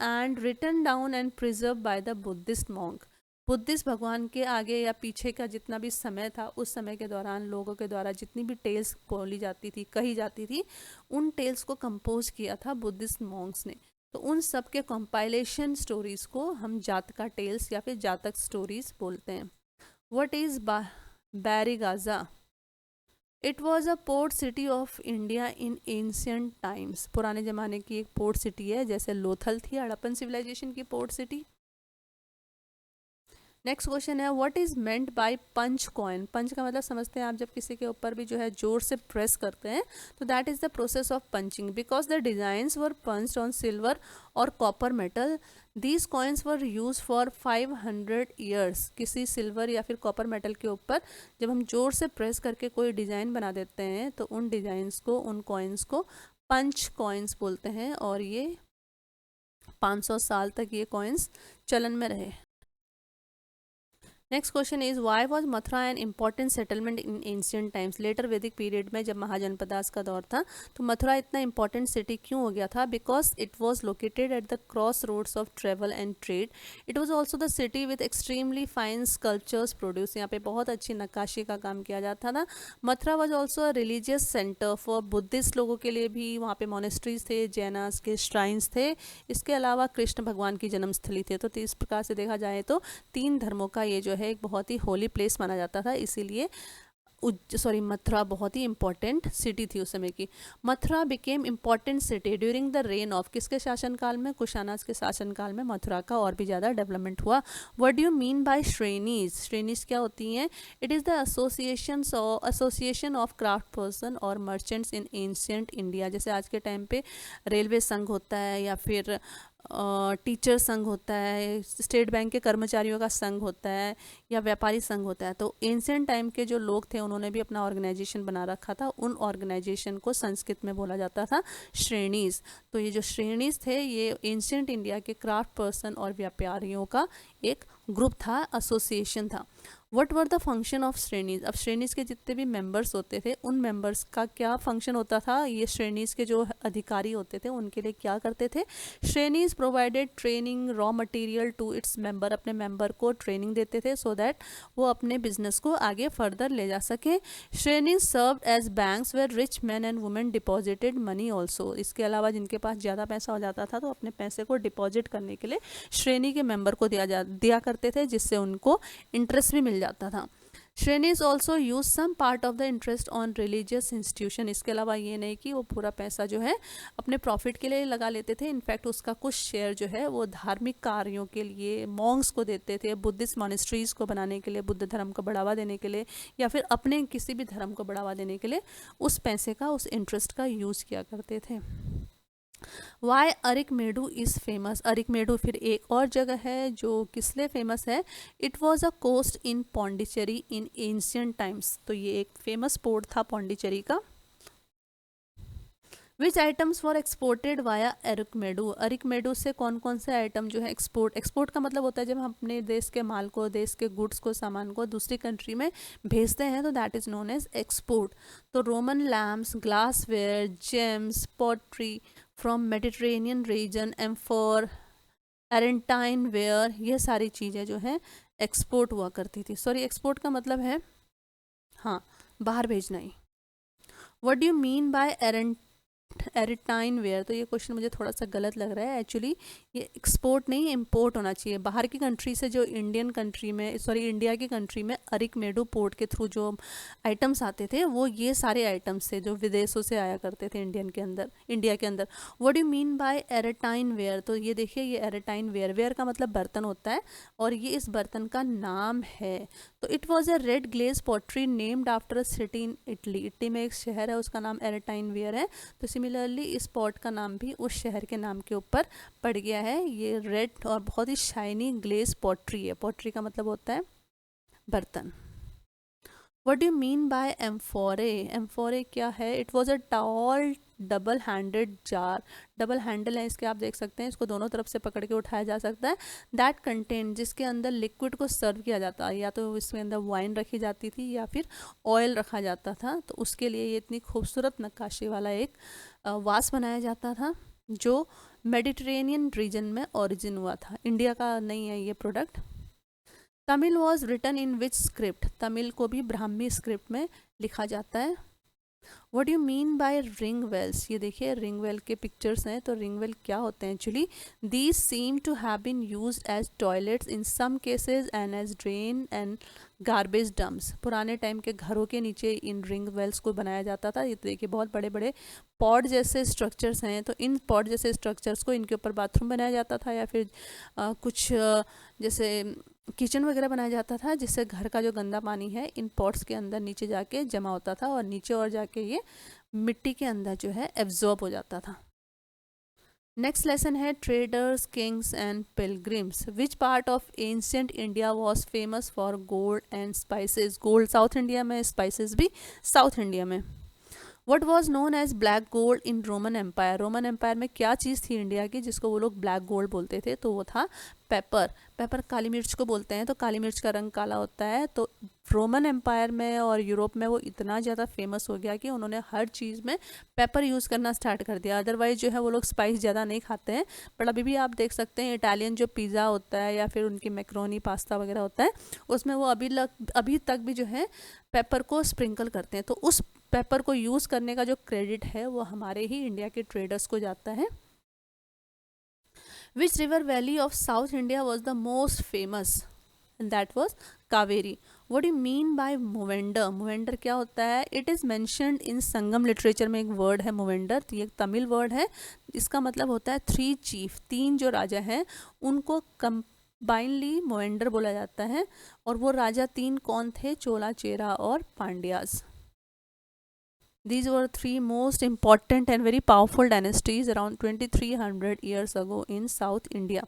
and written down and preserve by the Buddhist monk. Buddhist भगवान के आगे या पीछे का जितना भी समय था, उस समय के दौरान लोगों के द्वारा जितनी भी टेल्स बोली जाती थी, कही जाती थी, उन टेल्स को कंपोज किया था बुद्धिस्ट मॉन्क्स ने। तो उन सब के कंपाइलेशन स्टोरीज को हम जातका टेल्स या फिर जातक स्टोरीज बोलते हैं। What is Barygaza? It was a port city of India in ancient times. पुराने ज़माने की एक पोर्ट सिटी है, जैसे लोथल थी हड़प्पन सिविलाइजेशन की पोर्ट सिटी। नेक्स्ट क्वेश्चन है what is meant by punch coin? Punch का मतलब समझते हैं आप, जब किसी के ऊपर भी जो है जोर से प्रेस करते हैं तो that is the process of punching. Because the designs were punched on silver और copper metal, these coins were use for 500 years. किसी सिल्वर या फिर कॉपर मेटल के ऊपर जब हम जोर से प्रेस करके कोई डिज़ाइन बना देते हैं तो उन डिज़ाइंस को, उन कॉइन्स को पंच कॉइन्स बोलते हैं और ये 500 साल तक ये कॉइन्स चलन में रहे। Next question is why was Mathura an important settlement in ancient times? Later Vedic period में जब महाजनपदास का दौर था तो मथुरा इतना इंपॉर्टेंट सिटी क्यों हो गया था? Because it was located at the cross roads of travel and trade. It was also the city with extremely fine sculptures produce, यहाँ पे बहुत अच्छी नक्काशी का काम किया जाता था। Mathura was also a religious centre for Buddhist लोगों के लिए भी, वहाँ पे मोनेस्ट्रीज थे, जैनास के श्राइन्स थे, इसके अलावा कृष्ण भगवान की जन्मस्थली थे। तो इस प्रकार से देखा जाए तो 3 धर्मों का ये जो है एक बहुत ही होली प्लेस माना जाता था, इसीलिए मथुरा बहुत ही इंपॉर्टेंट सिटी थी उस समय की। Mathura became important city during the rain of, किसके शासनकाल में? कुशानास के शासनकाल में मथुरा का और भी ज़्यादा डेवलपमेंट हुआ। What do you mean by shrenis? Shrenis क्या होती हैं? It is the association of craft person और मर्चेंट्स इन एंशियंट इंडिया। जैसे आज के टाइम पे रेलवे संघ होता है या फिर टीचर संघ होता है, स्टेट बैंक के कर्मचारियों का संघ होता है या व्यापारी संघ होता है। तो एंशियंट टाइम के जो लोग थे उन्होंने भी अपना ऑर्गेनाइजेशन बना रखा था, उन ऑर्गेनाइजेशन को संस्कृत में बोला जाता था श्रेणीज। तो ये जो श्रेणीज थे ये एंशियंट इंडिया के क्राफ्ट पर्सन और व्यापारियों का एक ग्रुप था, एसोसिएशन था। What were the function of shrenis? अब श्रेणीज के जितने भी मेंबर्स होते थे उन मेंबर्स का क्या फंक्शन होता था? ये श्रेणीज के जो अधिकारी होते थे उनके लिए क्या करते थे? Shrenis provided training raw material to its member, अपने मेंबर को ट्रेनिंग देते थे सो दैट वो अपने बिजनेस को आगे फर्दर ले जा सके। Shrenis serve as banks where rich man and women deposited money also. इसके अलावा जिनके पास ज़्यादा पैसा हो जाता था तो अपने पैसे को डिपॉजिट करने के लिए श्रेणी के मेंबर को दिया करते थे, जिससे उनको इंटरेस्ट भी मिल जाता था। Shrenis also use some part of the interest on religious institution. इसके अलावा ये नहीं कि वो पूरा पैसा जो है अपने प्रॉफिट के लिए लगा लेते थे, इनफैक्ट उसका कुछ शेयर जो है वो धार्मिक कार्यों के लिए मॉन्क्स को देते थे, बुद्धिस्ट मॉनेस्ट्रीज को बनाने के लिए, बुद्ध धर्म को बढ़ावा देने के लिए या फिर अपने किसी भी धर्म को बढ़ावा देने के लिए उस पैसे का, उस इंटरेस्ट का यूज़ किया करते थे। Why Arikamedu is famous? Arikamedu फिर एक और जगह है जो किस लिए फेमस है? It was a coast in Pondicherry in ancient times. तो ये एक फेमस पोर्ट था पौंडीचेरी का। Which items were exported via Arikamedu, Arikamedu से कौन कौन से आइटम जो है एक्सपोर्ट का मतलब होता है जब हम अपने देश के माल को, देश के गुड्स को, सामान को दूसरी कंट्री में भेजते हैं तो that is known as export. तो Roman lamps, glassware, gems, pottery from Mediterranean region, amphora, arretine ware, ये सारी चीज़ें जो है एक्सपोर्ट हुआ करती थी। सॉरी, एक्सपोर्ट का मतलब है हाँ बाहर भेजना ही। What do you mean by arretine ware, तो ये क्वेश्चन मुझे थोड़ा सा गलत लग रहा है एक्चुअली, ये एक्सपोर्ट नहीं इम्पोर्ट होना चाहिए। बाहर की कंट्री से जो इंडियन कंट्री में, सॉरी इंडिया की कंट्री में अरिकमेडू पोर्ट के थ्रू जो आइटम्स आते थे वो ये सारे आइटम्स थे जो विदेशों से आया करते थे इंडिया के अंदर। What do mean by arretine ware, तो ये देखिए ये एरिटाइन वेयर, वेयर का मतलब बर्तन होता है और ये इस बर्तन का नाम है। तो it was a red glaze pottery named after a city in Italy, Italy में एक शहर है उसका नाम एरिटाइन वेयर है। तो सिमिलरली इस पॉट का नाम भी उस शहर के नाम के ऊपर पड़ गया है। ये रेड और बहुत ही शाइनी ग्लेज पॉटरी है, पॉटरी का मतलब होता है बर्तन। What do you mean by amphorae, amphorae क्या है? It was a tall double handed jar, double handle है इसके, आप देख सकते हैं इसको दोनों तरफ से पकड़ के उठाया जा सकता है। दैट कंटेन, जिसके अंदर लिक्विड को सर्व किया जाता है, या तो इसके अंदर वाइन रखी जाती थी या फिर ऑयल रखा जाता था। तो उसके लिए ये इतनी खूबसूरत नक्काशी वाला एक वास बनाया जाता था जो मेडिटेरेनियन रीजन में ओरिजिन हुआ था, इंडिया का नहीं है ये product. Tamil was written in which script, Tamil को भी ब्राह्मी स्क्रिप्ट में लिखा जाता है। What you mean by ring wells, ये देखिए रिंग वेल के पिक्चर्स हैं। तो रिंग वेल क्या होते हैं actually? These seem to have been used as toilets in some cases and as drain and garbage dumps. पुराने टाइम के घरों के नीचे इन रिंग वेल्स को बनाया जाता था। ये देखिए बहुत बड़े बड़े पॉड जैसे स्ट्रक्चर्स हैं, तो इन पॉड जैसे स्ट्रक्चर्स को इनके ऊपर बाथरूम बनाया जाता था या फिर कुछ जैसे किचन वगैरह बनाया जाता था, जिससे घर का जो गंदा पानी है इन पॉट्स के अंदर नीचे जाके जमा होता था और नीचे और जाके ये मिट्टी के अंदर जो है एब्जॉर्ब हो जाता था। नेक्स्ट लेसन है traders, kings and pilgrims. Which part of ancient India was famous for gold and spices, gold south India में, स्पाइसेस भी साउथ इंडिया में। What was known as black gold in Roman empire, Roman empire में क्या चीज़ थी India की जिसको वो लोग ब्लैक गोल्ड बोलते थे? तो वो था पेपर। पेपर काली मिर्च को बोलते हैं, तो काली मिर्च का रंग काला होता है। तो रोमन एम्पायर में और यूरोप में वो इतना ज़्यादा फेमस हो गया कि उन्होंने हर चीज़ में पेपर यूज़ करना स्टार्ट कर दिया। अदरवाइज जो है वो लोग स्पाइस ज़्यादा नहीं खाते हैं, बट अभी भी आप देख सकते हैं इटालियन जो पिज़्ज़ा होता है या फिर उनकी मैक्रोनी पास्ता वगैरह होता है उसमें वो अभी तक भी जो है पेपर को स्प्रिंकल करते हैं। तो उस पेपर को यूज़ करने का जो क्रेडिट है वो हमारे ही इंडिया के ट्रेडर्स को जाता है। Which river valley of south India was the most famous? That was Kaveri. What you mean by Muvendar, Muvendar क्या होता है? It is mentioned in Sangam literature में एक वर्ड है मोवेंडर, तो ये एक तमिल वर्ड है। इसका मतलब होता है थ्री चीफ, तीन जो राजा हैं उनको कंबाइनली मोवेंडर बोला जाता है। और वो राजा तीन कौन थे? चोला, चेरा और Pandyas. These were three most important and very powerful dynasties around 2300 years ago in South India.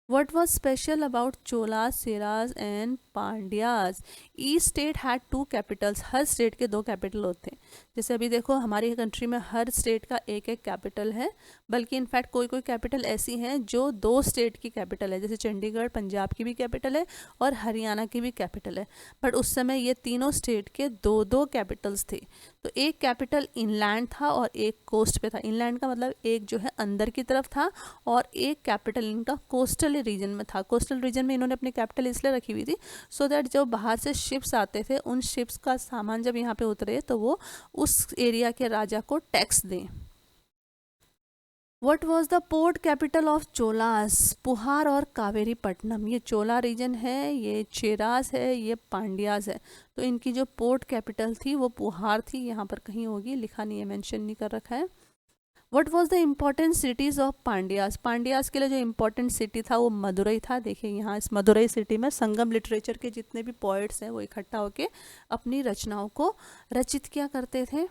What was special about Cholas, Cheras and Pandyas? Each state had two capitals. Her state के दो कैपिटल होते हैं। जैसे अभी देखो हमारी country में हर state का एक एक कैपिटल है, बल्कि इनफैक्ट कोई कोई कैपिटल ऐसी हैं जो दो स्टेट की कैपिटल है। जैसे चंडीगढ़ पंजाब की भी कैपिटल है और हरियाणा की भी कैपिटल है। बट उस समय ये तीनों स्टेट के दो दो कैपिटल्स थे। तो एक कैपिटल इनलैंड था और एक कोस्ट पे था। इनलैंड का मतलब एक जो है अंदर की तरफ था और एक कैपिटल इनका कोस्टल रीजन में था। कोस्टल रीजन में इन्होंने अपनी कैपिटल इसलिए रखी हुई थी सो दैट जो बाहर से शिप्स आते थे उन शिप्स का सामान जब यहाँ पे उतरे तो वो उस एरिया के राजा को टैक्स दें। What was the port capital of Cholas? Puhar और कावेरी पट्टनम। ये चोला रीजन है, ये चेरास है, ये पांड्यास है। तो इनकी जो पोर्ट कैपिटल थी वो पुहार थी। यहाँ पर कहीं होगी, लिखा नहीं है, मेंशन नहीं कर रखा है। What was the important cities of Pandyas? Pandyas के लिए जो इम्पोर्टेंट सिटी था वो मदुरई था। देखिए यहाँ इस मदुरई सिटी में संगम लिटरेचर के जितने भी पोइट्स हैं वो इकट्ठा होकर अपनी रचनाओं को रचित किया करते थे।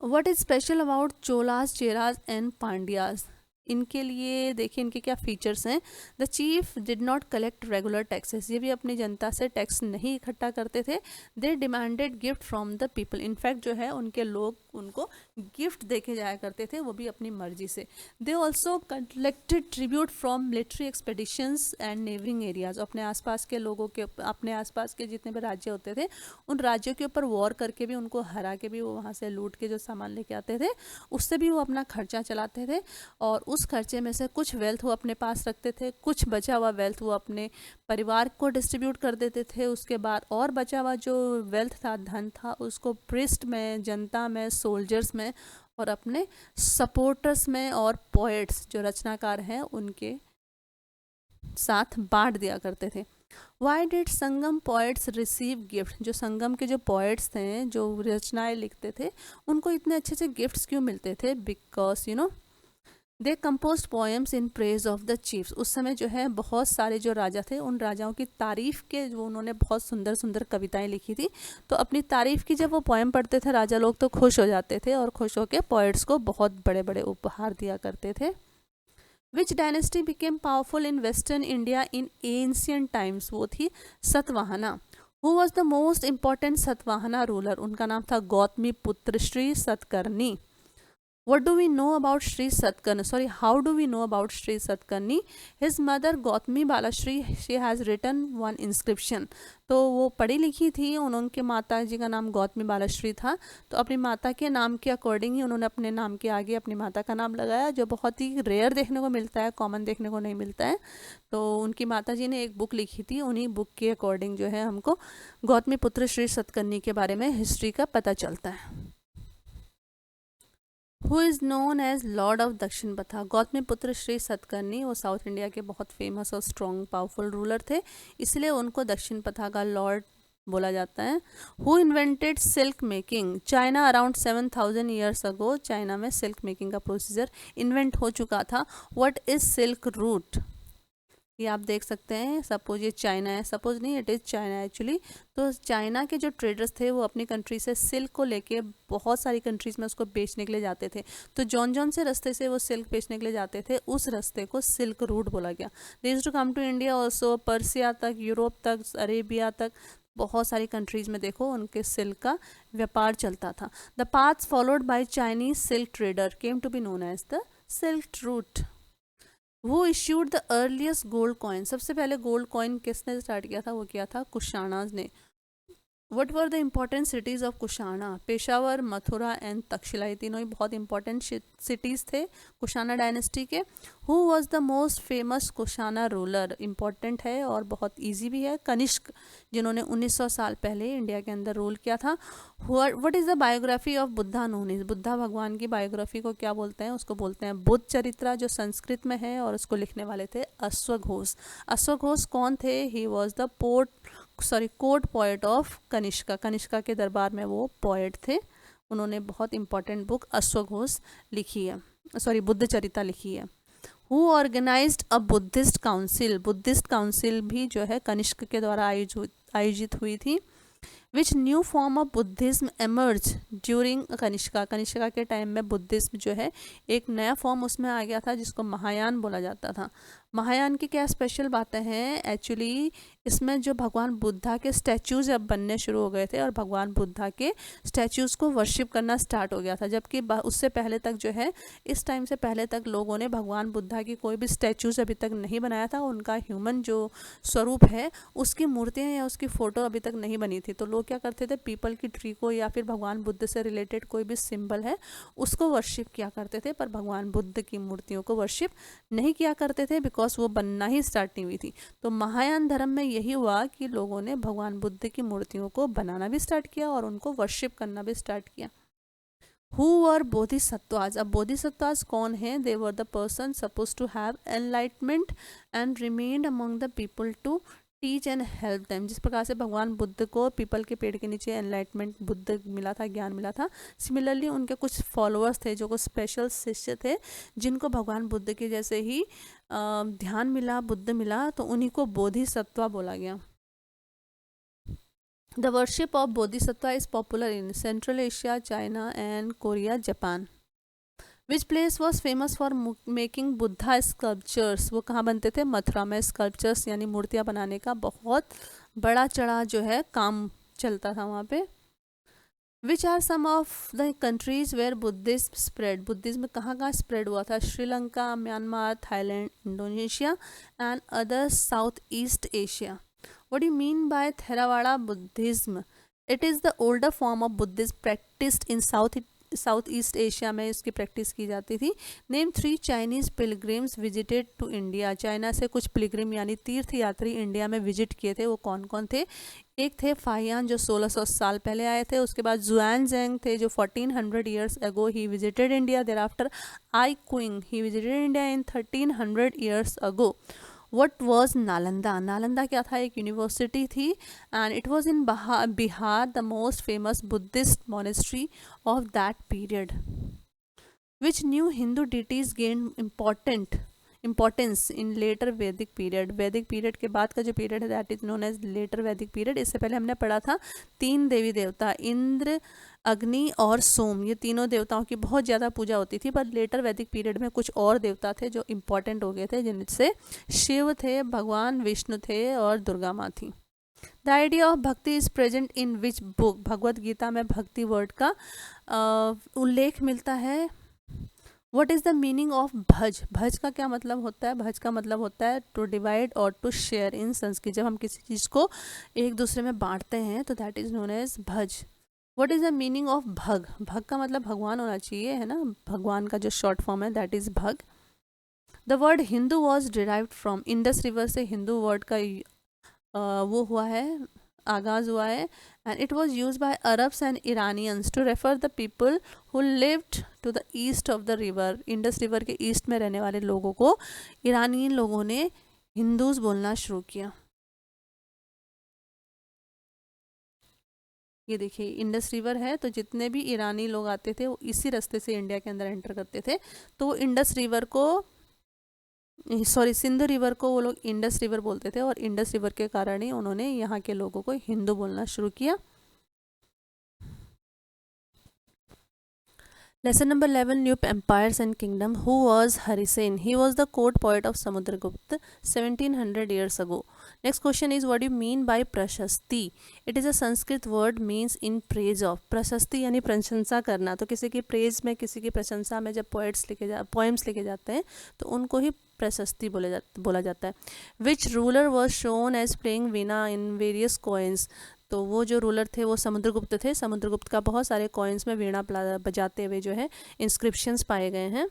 What is special about Cholas, Cheras and Pandyas? इनके लिए देखिए इनके क्या फीचर्स हैं। The chief did not collect regular taxes, ये भी अपनी जनता से टैक्स नहीं इकट्ठा करते थे। They demanded gift from the people, in fact जो है उनके लोग उनको गिफ्ट देके जाया करते थे, वो भी अपनी मर्जी से। दे also collected tribute from military expeditions and neighbouring areas, अपने आसपास के लोगों के, अपने आसपास के जितने भी राज्य होते थे उन राज्यों के ऊपर वॉर करके भी, उनको हरा के भी वो वहाँ से लूट के जो सामान लेके आते थे उससे भी वो अपना खर्चा चलाते थे। और उस खर्चे में से कुछ वेल्थ वो अपने पास रखते थे, कुछ बचा हुआ वेल्थ वो अपने परिवार को डिस्ट्रीब्यूट कर देते थे। उसके बाद और बचा हुआ जो वेल्थ था, धन था, उसको प्रिस्ट में, जनता में, सोल्जर्स में और अपने सपोर्टर्स में और पोएट्स जो रचनाकार हैं उनके साथ बांट दिया करते थे। Why did Sangam poets receive gift, जो संगम के जो पोएट्स थे जो रचनाएं लिखते थे उनको इतने अच्छे से गिफ्ट्स क्यों मिलते थे? Because you know they compose poems in praise of the chiefs, उस समय जो है बहुत सारे जो राजा थे उन राजाओं की तारीफ के जो उन्होंने बहुत सुंदर सुंदर कविताएं लिखी थी, तो अपनी तारीफ की जब वो पोएम पढ़ते थे राजा लोग तो खुश हो जाते थे और खुश होकर पोएट्स को बहुत बड़े बड़े उपहार दिया करते थे। विच dynasty became powerful in western India in ancient times, वो थी Satavahana. Who was the most important Satavahana ruler, उनका नाम था गौतमी पुत्र Shri Satakarni. What do we know about Sri Satkarni? Sorry, how do we know about Sri Satkarni? His mother Gautami Balashri, she has written one inscription. तो वो पढ़ी लिखी थी, उनके माता जी का नाम गौतमी बालाश्री था, तो अपनी माता के नाम के अकॉर्डिंग ही उन्होंने अपने नाम के आगे अपनी माता का नाम लगाया, जो बहुत ही रेयर देखने को मिलता है, कॉमन देखने को नहीं मिलता है। तो उनकी माता जी ने एक बुक लिखी थी, उन्हीं बुक के अकॉर्डिंग जो है हमको गौतमी पुत्र श्री सतकर्णी के बारे में हिस्ट्री का पता चलता है। Who is known as lord of Dakshina Patha, Gautami पुत्र श्री सतकर्णी वो साउथ इंडिया के बहुत फेमस और स्ट्रॉन्ग पावरफुल रूलर थे, इसलिए उनको दक्षिण पथा का लॉर्ड बोला जाता है। Who invented silk making, China around 7000 years ago China में सिल्क मेकिंग का प्रोसीजर इन्वेंट हो चुका था। व्हाट इज सिल्क रूट, ये आप देख सकते हैं, सपोज ये चाइना है, सपोज नहीं इट इज़ चाइना एक्चुअली। तो चाइना के जो ट्रेडर्स थे वो अपनी कंट्री से सिल्क को लेके बहुत सारी कंट्रीज़ में उसको बेचने के लिए जाते थे, तो जौन जौन से रास्ते से वो सिल्क बेचने के लिए जाते थे उस रास्ते को सिल्क रूट बोला गया। They used to come to India also, Persia तक, यूरोप तक, अरेबिया तक, बहुत सारी कंट्रीज़ में देखो उनके सिल्क का व्यापार चलता था। The paths followed by Chinese silk trader came to be known as the silk route. वो issued the earliest gold coin, सबसे पहले गोल्ड कॉइन किसने स्टार्ट किया था? वो किया था कुशाणाज ने। What were the important cities of Kushana? Peshawar, Mathura and Takshashila, ये तीनों ही बहुत इंपॉर्टेंट सिटीज़ थे कुशाना डायनेस्टी के। Who was the most famous Kushana ruler, important है और बहुत ईजी भी है, कनिष्क, जिन्होंने 1900 साल पहले इंडिया के अंदर रूल किया था। What is the biography of Buddha known is, Buddha भगवान की बायोग्राफी को क्या बोलते हैं? उसको बोलते हैं बुद्ध चरित्रा, जो संस्कृत में है, और उसको लिखने वाले थे अश्वघोष। अश्वघोष कौन थे? ही was the court poet of Kanishka, Kanishka के दरबार में वो पोएट थे, उन्होंने बहुत इंपॉर्टेंट बुक अश्वघोष लिखी है, सॉरी बुद्ध चरिता लिखी है। Who organized a Buddhist council, Buddhist council भी जो है कनिष्क के द्वारा आयोजित हुई थी। Which new form of Buddhism emerge during Kanishka, Kanishka के टाइम में बुद्धिज्म जो है एक नया फॉर्म उसमें आ गया था जिसको महायान बोला जाता था। महायान की क्या स्पेशल बातें हैं? एक्चुअली इसमें जो भगवान बुद्धा के स्टैचूज अब बनने शुरू हो गए थे और भगवान बुद्धा के स्टैचूज को वर्शिप करना स्टार्ट हो गया था, जबकि उससे पहले तक जो है, इस टाइम से पहले तक लोगों ने भगवान बुद्धा की कोई भी स्टैचूज अभी तक नहीं बनाया था, उनका ह्यूमन जो स्वरूप है उसकी मूर्तियाँ या उसकी फ़ोटो अभी तक नहीं बनी थी। तो लोग क्या करते थे, पीपल की ट्री को या फिर भगवान बुद्ध से रिलेटेड कोई भी सिंबल है उसको वर्शिप किया करते थे, पर भगवान बुद्ध की मूर्तियों को वर्शिप नहीं किया करते थे, बिकॉज वो बनना ही स्टार्ट नहीं हुई थी। तो महायान धर्म में यही हुआ कि लोगों ने भगवान बुद्ध की मूर्तियों को बनाना भी स्टार्ट किया और उनको वर्शिप करना भी स्टार्ट किया। हु वर बोधिसत्वाज, अब बोधिसत्वाज कौन है? They were the person suppose to have enlightenment and remained among the people to teach and help them. जिस प्रकार से भगवान बुद्ध को पीपल के पेड़ के नीचे एनलाइटमेंट बुद्ध मिला था, ज्ञान मिला था, सिमिलरली उनके कुछ फॉलोअर्स थे जो को स्पेशल शिष्य थे जिनको भगवान बुद्ध के जैसे ही ध्यान मिला, बुद्ध मिला, तो उन्हीं को बोधिसत्वा बोला गया। The worship of Bodhisattva is popular in central Asia, China and Korea, Japan. Which place was famous for making Buddha sculptures, वो कहाँ बनते थे? मथुरा में। स्कल्पचर्स यानी मूर्तियाँ बनाने का बहुत बड़ा चढ़ा जो है काम चलता था वहाँ पे। Which are some of the countries where Buddhism spread, Buddhism कहाँ कहाँ स्प्रेड हुआ था? Sri Lanka, Myanmar, Thailand, Indonesia and other south east Asia. What do you mean by Theravada Buddhism? It is the older form of Buddhism practiced in south east Asia में इसकी practice की जाती थी। Name 3 Chinese pilgrims visited to India, China से कुछ Pilgrim यानी तीर्थ यात्री इंडिया में विजिट किए थे, वो कौन कौन थे? एक थे फाहियान जो 1600 साल पहले आए थे, उसके बाद जुआन जेंग थे जो 1400 years ago he visited India. Thereafter I Qing he visited India in 1300 years ago. What was Nalanda, Nalanda क्या था? एक यूनिवर्सिटी थी and it was in Bihar, the most famous Buddhist monastery of that period. Which new Hindu deities gain importance in later Vedic period, Vedic period के बाद का जो period है that is known as later Vedic period. इससे पहले हमने पढ़ा था 3 देवी देवता इंद्र, अग्नि और सोम, ये तीनों देवताओं की बहुत ज़्यादा पूजा होती थी, पर लेटर वैदिक पीरियड में कुछ और देवता थे जो इम्पॉर्टेंट हो गए थे, जिनसे शिव थे, भगवान विष्णु थे और दुर्गा माँ थी। The idea of bhakti is present in which book, Bhagavad Gita में भक्ति वर्ड का उल्लेख मिलता है। What is the meaning of bhaj, bhaj का क्या मतलब होता है? भज का मतलब होता है टू डिवाइड और टू शेयर इन संस्कृत, जब हम किसी चीज़ को एक दूसरे में बांटते हैं तो दैट इज नोन एज भज। What is the meaning of भग, भग का मतलब भगवान होना चाहिए, है ना, भगवान का जो शॉर्ट फॉर्म है दैट इज भग। The word Hindu was derived from, Indus river से हिंदू वर्ड का वो हुआ है, आगाज हुआ है। And it was use by Arabs and Iranians to refer the people who lived to the east of the river, Indus river के ईस्ट में रहने वाले लोगों को ईरानी लोगों ने हिंदूज बोलना शुरू किया। ये देखिए इंडस रिवर है, तो जितने भी ईरानी लोग आते थे वो इसी रास्ते से इंडिया के अंदर एंटर करते थे, तो इंडस रिवर को, सॉरी, सिंधु रिवर को वो लोग इंडस रिवर बोलते थे, और इंडस रिवर के कारण ही उन्होंने यहाँ के लोगों को हिंदू बोलना शुरू किया। Lesson number 11, New Empires and Kingdom. Who was Harisen? He was the court poet of Samudragupta 1700 years ago. Next question is, what do you mean by Prashasti? It is a Sanskrit word means in praise of. Prashasti यानी प्रशंसा करना, तो किसी की praise में, किसी की प्रशंसा में जब पोएम्स लिखे जाते हैं तो उनको ही प्रशस्ति बोला जाता है। Which ruler was shown as playing veena in various coins? तो वो जो रूलर थे वो समुद्रगुप्त थे, समुद्रगुप्त का बहुत सारे कॉइन्स में वीणा बजाते हुए जो है इंस्क्रिप्शंस पाए गए हैं।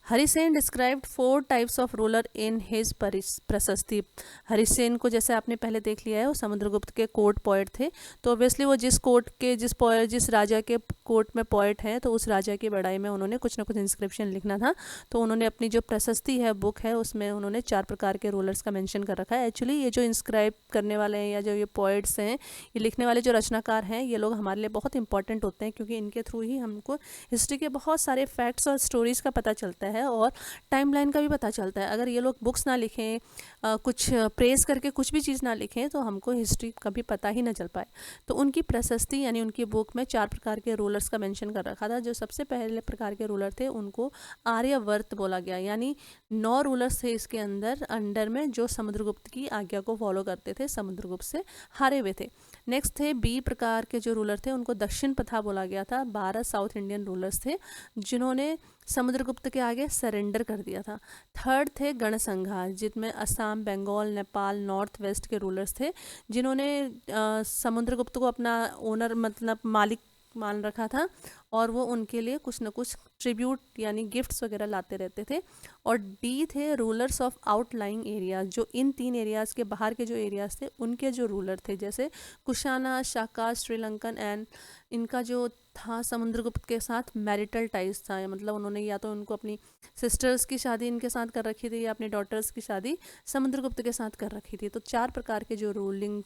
Harisena described 4 types of ruler in his prashasti. Harisena को जैसे आपने पहले देख लिया है वो समुद्रगुप्त के कोर्ट पोएट थे, तो ऑब्वियसली वो जिस कोर्ट के जिस राजा के कोर्ट में पोएट हैं तो उस राजा की बड़ाई में उन्होंने कुछ ना कुछ इंस्क्रिप्शन लिखना था, तो उन्होंने अपनी जो प्रशस्ति है बुक है उसमें उन्होंने 4 प्रकार के रूलर्स का मेंशन कर रखा है। एक्चुअली ये जो इंस्क्राइब करने वाले हैं या जो ये पोएट्स हैं, ये लिखने वाले जो रचनाकार हैं, ये लोग हमारे लिए बहुत इंपॉर्टेंट होते हैं, क्योंकि इनके थ्रू ही हमको हिस्ट्री के बहुत सारे फैक्ट्स और स्टोरीज़ का पता चलता है और टाइमलाइन का भी पता चलता है। अगर ये लोग बुक्स ना लिखें, कुछ प्रेस करके कुछ भी चीज़ ना लिखें, तो हमको हिस्ट्री कभी पता ही ना चल पाए। तो उनकी प्रशस्ति यानी उनकी बुक में 4 प्रकार के रूलर्स का मेंशन कर रखा था। जो सबसे पहले प्रकार के रूलर थे उनको आर्यवर्त बोला गया, यानी 9 रूलर्स थे इसके अंडर में जो समुद्रगुप्त की आज्ञा को फॉलो करते थे, समुद्रगुप्त से हारे हुए थे। नेक्स्ट थे बी प्रकार के जो रूलर थे उनको दक्षिण प्रथा बोला गया था। 12 साउथ इंडियन रूलर्स थे जिन्होंने समुद्रगुप्त के आगे सरेंडर कर दिया था। थर्ड थे गणसंघा, जिनमें असम, बंगाल, नेपाल, नॉर्थ वेस्ट के रूलर्स थे जिन्होंने समुद्रगुप्त को अपना ओनर मतलब मालिक मान रखा था, और वो उनके लिए कुछ न कुछ ट्रिब्यूट यानी गिफ्ट्स वगैरह लाते रहते थे। और डी थे रूलर्स ऑफ आउटलाइंग एरियाज, जो इन 3 एरियाज़ के बाहर के जो एरियाज़ थे उनके जो रूलर थे, जैसे कुशाना, शाका, श्रीलंकन एंड इनका जो था समुद्रगुप्त के साथ मैरिटल टाइज था, मतलब उन्होंने या तो उनको अपनी सिस्टर्स की शादी इनके साथ कर रखी थी या अपनी डॉटर्स की शादी समुद्रगुप्त के साथ कर रखी थी। तो 4 प्रकार के जो रूलिंग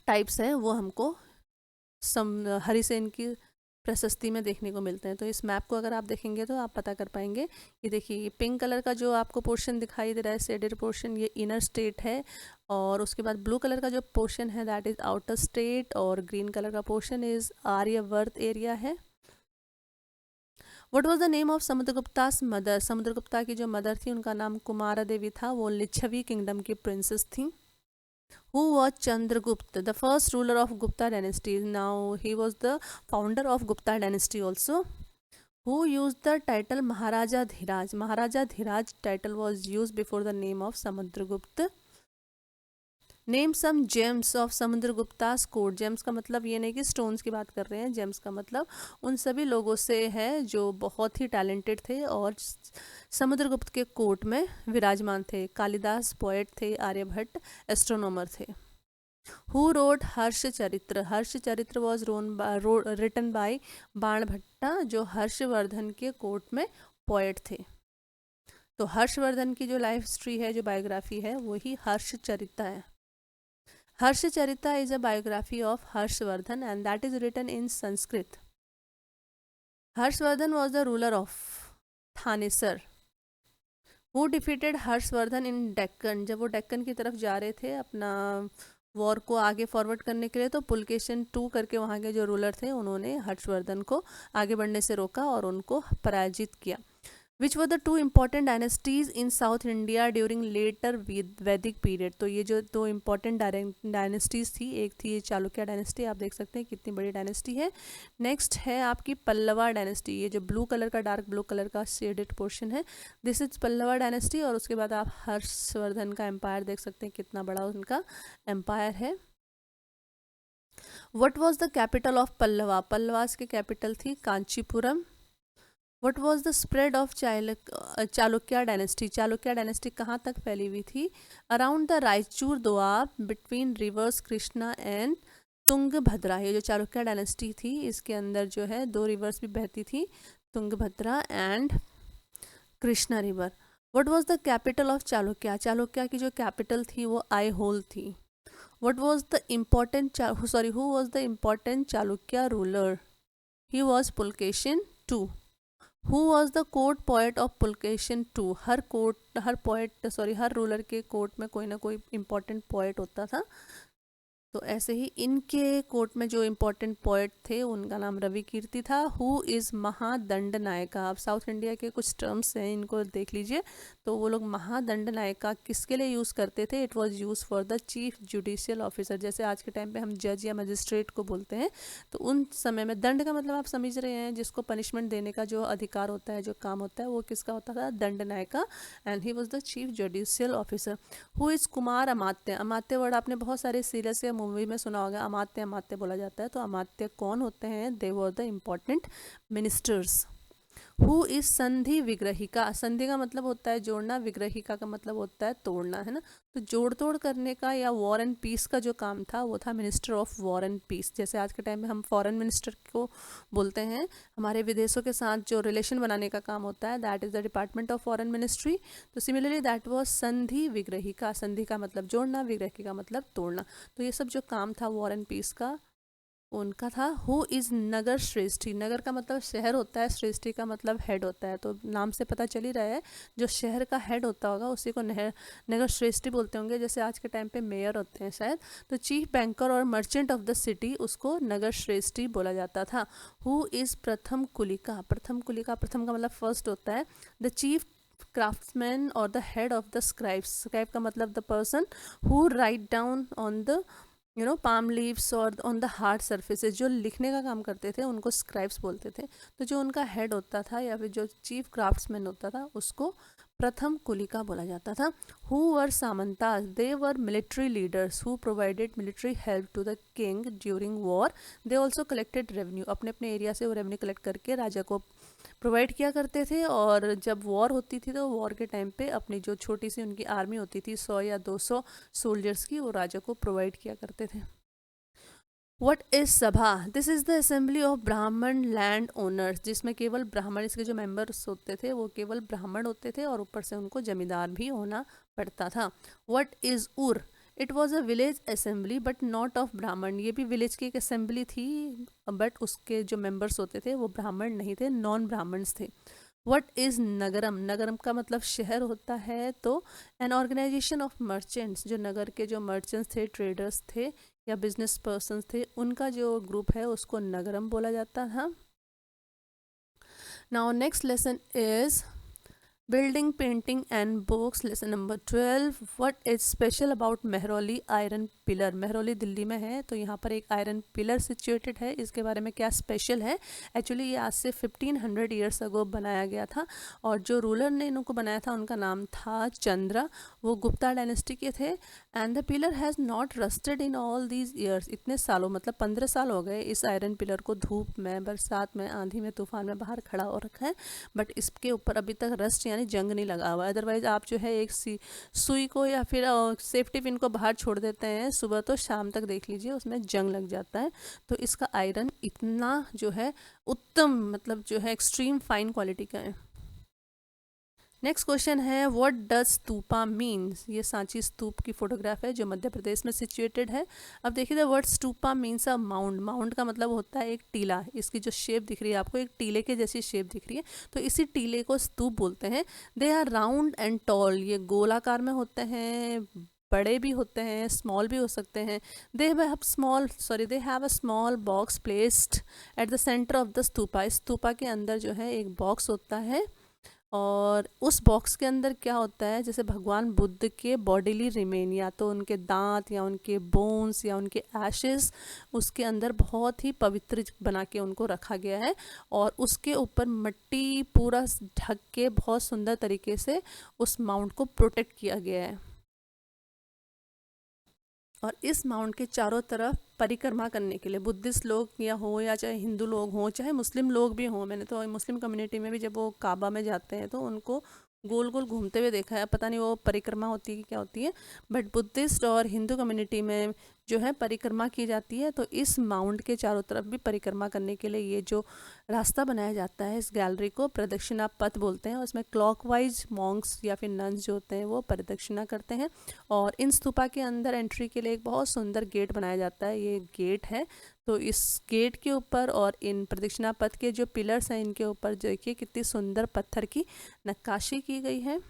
टाइप्स हैं वो हमको हरिसेन की प्रशस्ति में देखने को मिलते हैं। तो इस मैप को अगर आप देखेंगे तो आप पता कर पाएंगे। ये देखिए पिंक कलर का जो आपको पोर्शन दिखाई दे रहा है, शेडेड पोर्शन, ये इनर स्टेट है, और उसके बाद ब्लू कलर का जो पोर्शन है दैट इज़ आउटर स्टेट, और ग्रीन कलर का पोर्शन इज़ आर्यवर्त एरिया है। What was the name of Samudragupta's mother, Samudragupta की जो मदर थी उनका नाम कुमारा देवी था, वो लिच्छवी किंगडम की प्रिंसेस थी। Who was Chandragupta, the first ruler of Gupta dynasty? Now he was the founder of Gupta dynasty also. Who used the title Maharaja Dhiraj? Maharaja Dhiraj title was used before the name of Samudragupta. Name some gems of Samudragupta's court. Gems का मतलब ये नहीं कि stones की बात कर रहे हैं, जेम्स का मतलब उन सभी लोगों से है जो बहुत ही टैलेंटेड थे और समुद्रगुप्त के कोर्ट में विराजमान थे। कालिदास पोएट थे, आर्यभट्ट एस्ट्रोनॉमर थे। Who wrote Harshacharita? Harshacharita was written by Banabhatta, जो हर्षवर्धन के कोर्ट में पोएट थे। तो हर्षवर्धन की जो लाइफ हिस्ट्री है, जो बायोग्राफी है, वही हर्षचरित्र है। Harshacharita is a biography of Harshvardhan and that is written in Sanskrit. Harshvardhan was the ruler of Thanesar. Who defeated Harshvardhan in Deccan? जब वो डेक्कन की तरफ जा रहे थे अपना वॉर को आगे फॉरवर्ड करने के लिए, तो पुलकेशिन II करके वहाँ के जो रूलर थे उन्होंने हर्षवर्धन को आगे बढ़ने से रोका और उनको पराजित किया। Which were the two important dynasties in south India during later Vedic period? तो ये जो दो इम्पॉर्टेंट डायनेस्टीज थी, एक थी ये चालुक्य डायनेस्टी, आप देख सकते हैं कितनी बड़ी डायनेस्टी है। नेक्स्ट है आपकी पल्लवा डायनेस्टी, ये जो ब्लू कलर का, डार्क ब्लू कलर का शेडेड पोर्शन है, दिस इज पल्लवा डायनेस्टी। और उसके बाद आप हर्षवर्धन का एम्पायर देख सकते हैं कितना बड़ा उनका एम्पायर है। What was the capital of Pallava? Pallavas की कैपिटल थी Kanchipuram. What was the spread of Chalukya dynasty? Chalukya dynasty कहाँ तक फैली हुई थी? Around the Raichur Doab between reverse Krishna and Tungabhadra. ये जो चालुक्य डायनेस्टी थी इसके अंदर जो है दो रिवर्स भी बहती थी, Tungabhadra and Krishna river. What was the capital of Chalukya? Chalukya की जो कैपिटल थी वो आईहोल थी। What was the important who was the important Chalukya ruler? He was Pulakeshin II। Who was the court poet of Pulkeशिन II? Her ruler के कोर्ट में कोई ना कोई इम्पोर्टेंट पोएट होता था। तो ऐसे ही इनके कोर्ट में जो इम्पोर्टेंट पोएट थे उनका नाम रवि कीर्ति था। Who is Mahadandanayaka? आप साउथ इंडिया के कुछ टर्म्स हैं, इनको देख लीजिए। तो वो लोग महादंड नायका किसके लिए यूज़ करते थे? It was use for the chief judicial officer. जैसे आज के टाइम पे हम जज या मजिस्ट्रेट को बोलते हैं, तो उन समय में दंड का मतलब आप समझ रहे हैं, जिसको पनिशमेंट देने का जो अधिकार होता है, जो काम होता है, वो किसका होता था? Dandanayaka. And he was the chief judicial officer. Who is kumaramatya? Amatya word आपने बहुत सारे सीरियल्स या मूवी में सुना होगा, अमात्य अमात्य बोला जाता है। तो अमात्य कौन होते हैं? They were the important ministers. Who is sandhivigrahika? संधि का मतलब होता है जोड़ना, विग्रहिका का मतलब होता है तोड़ना, है ना। तो जोड़ तोड़ करने का या वॉर एंड पीस का जो काम था वो था minister of war and peace. जैसे आज के टाइम में हम फॉरेन मिनिस्टर को बोलते हैं, हमारे विदेशों के साथ जो रिलेशन बनाने का काम होता है, that is the department of foreign ministry. तो सिमिलरली दैट वाज संधि विग्रहिका। संधि का मतलब जोड़ना, विग्रहिका मतलब तोड़ना। तो ये सब जो काम था वॉर एंड पीस का उनका था। हु इज़ नगर श्रेष्ठी? नगर का मतलब शहर होता है, श्रेष्ठी का मतलब हेड होता है। तो नाम से पता चल ही रहा है, जो शहर का हेड होता होगा उसी को नगर श्रेष्ठी बोलते होंगे। जैसे आज के टाइम पे मेयर होते हैं शायद, तो चीफ बैंकर और मर्चेंट ऑफ द सिटी उसको नगर श्रेष्ठी बोला जाता था। हु इज़ प्रथम कुलिका? प्रथम कुलिका, प्रथम का मतलब फर्स्ट होता है। The chief craftsman or the head of the scribes? Scribe का मतलब the person who write down on the palm leaves और ऑन द हार्ड सर्फेसेस, जो लिखने का काम करते थे उनको स्क्राइब्स बोलते थे। तो जो उनका हेड होता था या फिर जो चीफ क्राफ्ट्समैन होता था उसको प्रथम कुलिका बोला जाता था। Who were samantas? They were military leaders who provided military help to the king during war. They also collected revenue. अपने अपने एरिया से वो रेवेन्यू कलेक्ट करके राजा को प्रोवाइड किया करते थे। और जब वॉर होती थी तो वॉर के टाइम पे अपनी जो छोटी सी उनकी आर्मी होती थी 100 या 200 सोल्जर्स की, वो राजा को प्रोवाइड किया करते थे। वट इज सभा? This is the assembly of ब्राह्मण लैंड ओनर्स, जिसमें केवल ब्राह्मण, इसके जो मेंबर्स होते थे वो केवल ब्राह्मण होते थे और ऊपर से उनको जमींदार भी होना पड़ता था। वट इज उर? It was a village assembly but not of ब्राह्मण। ये भी विलेज की एक असेंबली थी बट उसके जो मेंबर्स होते थे वो ब्राह्मण नहीं थे, नॉन ब्राह्मण्स थे। वट इज़ नगरम? नगरम का मतलब शहर होता है। तो एन ऑर्गेनाइजेशन ऑफ मर्चेंट्स, जो नगर के जो मर्चेंट्स थे, ट्रेडर्स थे या बिजनेस पर्सन्स थे, उनका जो ग्रुप है उसको नगरम बोला जाता था। Now next lesson is building, painting and books. Lesson number 12. What is special about Mehrauli iron pillar? Mehrauli Delhi में है, तो यहाँ पर एक आयरन पिलर सिचुएटेड है. इसके बारे में क्या स्पेशल है? एक्चुअली ये आज से 1500 ईयर्स अगो बनाया गया था, और जो रूलर ने इनको बनाया था उनका नाम था चंद्रा. वो गुप्ता डायनेस्टी के थे. And the pillar has not rusted in all these years. इतने सालों, मतलब 15 साल हो गए इस आयरन पिलर को धूप में, बरसात में, आंधी में, तूफान में बाहर खड़ा हो रखा है, बट इसके ऊपर अभी तक रस्ट यानी जंग नहीं लगा हुआ. अदरवाइज आप जो है एक सुई को या फिर सेफ्टी पिन को बाहर छोड़ देते हैं सुबह, तो शाम तक देख लीजिए उसमें जंग लग जाता है. तो इसका आयरन इतना जो है उत्तम, मतलब जो है एक्सट्रीम फाइन क्वालिटी का है. नेक्स्ट क्वेश्चन है व्हाट डज स्तूपा मीन्स. ये सांची स्तूप की फोटोग्राफ है जो मध्य प्रदेश में सिचुएटेड है. अब देखिए the word stupa means a mound. Mound का मतलब होता है एक टीला. इसकी जो शेप दिख रही है आपको, एक टीले के जैसी शेप दिख रही है, तो इसी टीले को स्तूप बोलते हैं. They are round and tall. ये गोलाकार में होते हैं, बड़े भी होते हैं, स्मॉल भी हो सकते हैं. They have a small box placed at the centre of the stupa. Stupa के अंदर जो है एक बॉक्स होता है, और उस बॉक्स के अंदर क्या होता है, जैसे भगवान बुद्ध के बॉडीली रिमेन, या तो उनके दांत या उनके बोन्स या उनके एशेस, उसके अंदर बहुत ही पवित्र बना के उनको रखा गया है, और उसके ऊपर मिट्टी पूरा ढक के बहुत सुंदर तरीके से उस माउंट को प्रोटेक्ट किया गया है. और इस माउंट के चारों तरफ परिक्रमा करने के लिए बुद्धिस्ट लोग या हो, या चाहे हिंदू लोग हों, चाहे मुस्लिम लोग भी हों, मैंने तो मुस्लिम कम्युनिटी में भी जब वो काबा में जाते हैं तो उनको गोल गोल घूमते हुए देखा है. पता नहीं वो परिक्रमा होती है कि क्या होती है, बट बुद्धिस्ट और हिंदू कम्युनिटी में जो है परिक्रमा की जाती है. तो इस माउंट के चारों तरफ भी परिक्रमा करने के लिए ये जो रास्ता बनाया जाता है, इस गैलरी को प्रदक्षिणा पथ बोलते हैं. उसमें क्लॉकवाइज मॉन्क्स या फिर नन्स जो होते हैं वो प्रदक्षिणा करते हैं. और इन स्तूपा के अंदर एंट्री के लिए एक बहुत सुंदर गेट बनाया जाता है. ये गेट है, तो इस गेट के ऊपर और इन प्रदक्षिणा पथ के जो पिलर्स हैं इनके ऊपर देखिए कितनी सुंदर पत्थर की नक्काशी की गई है.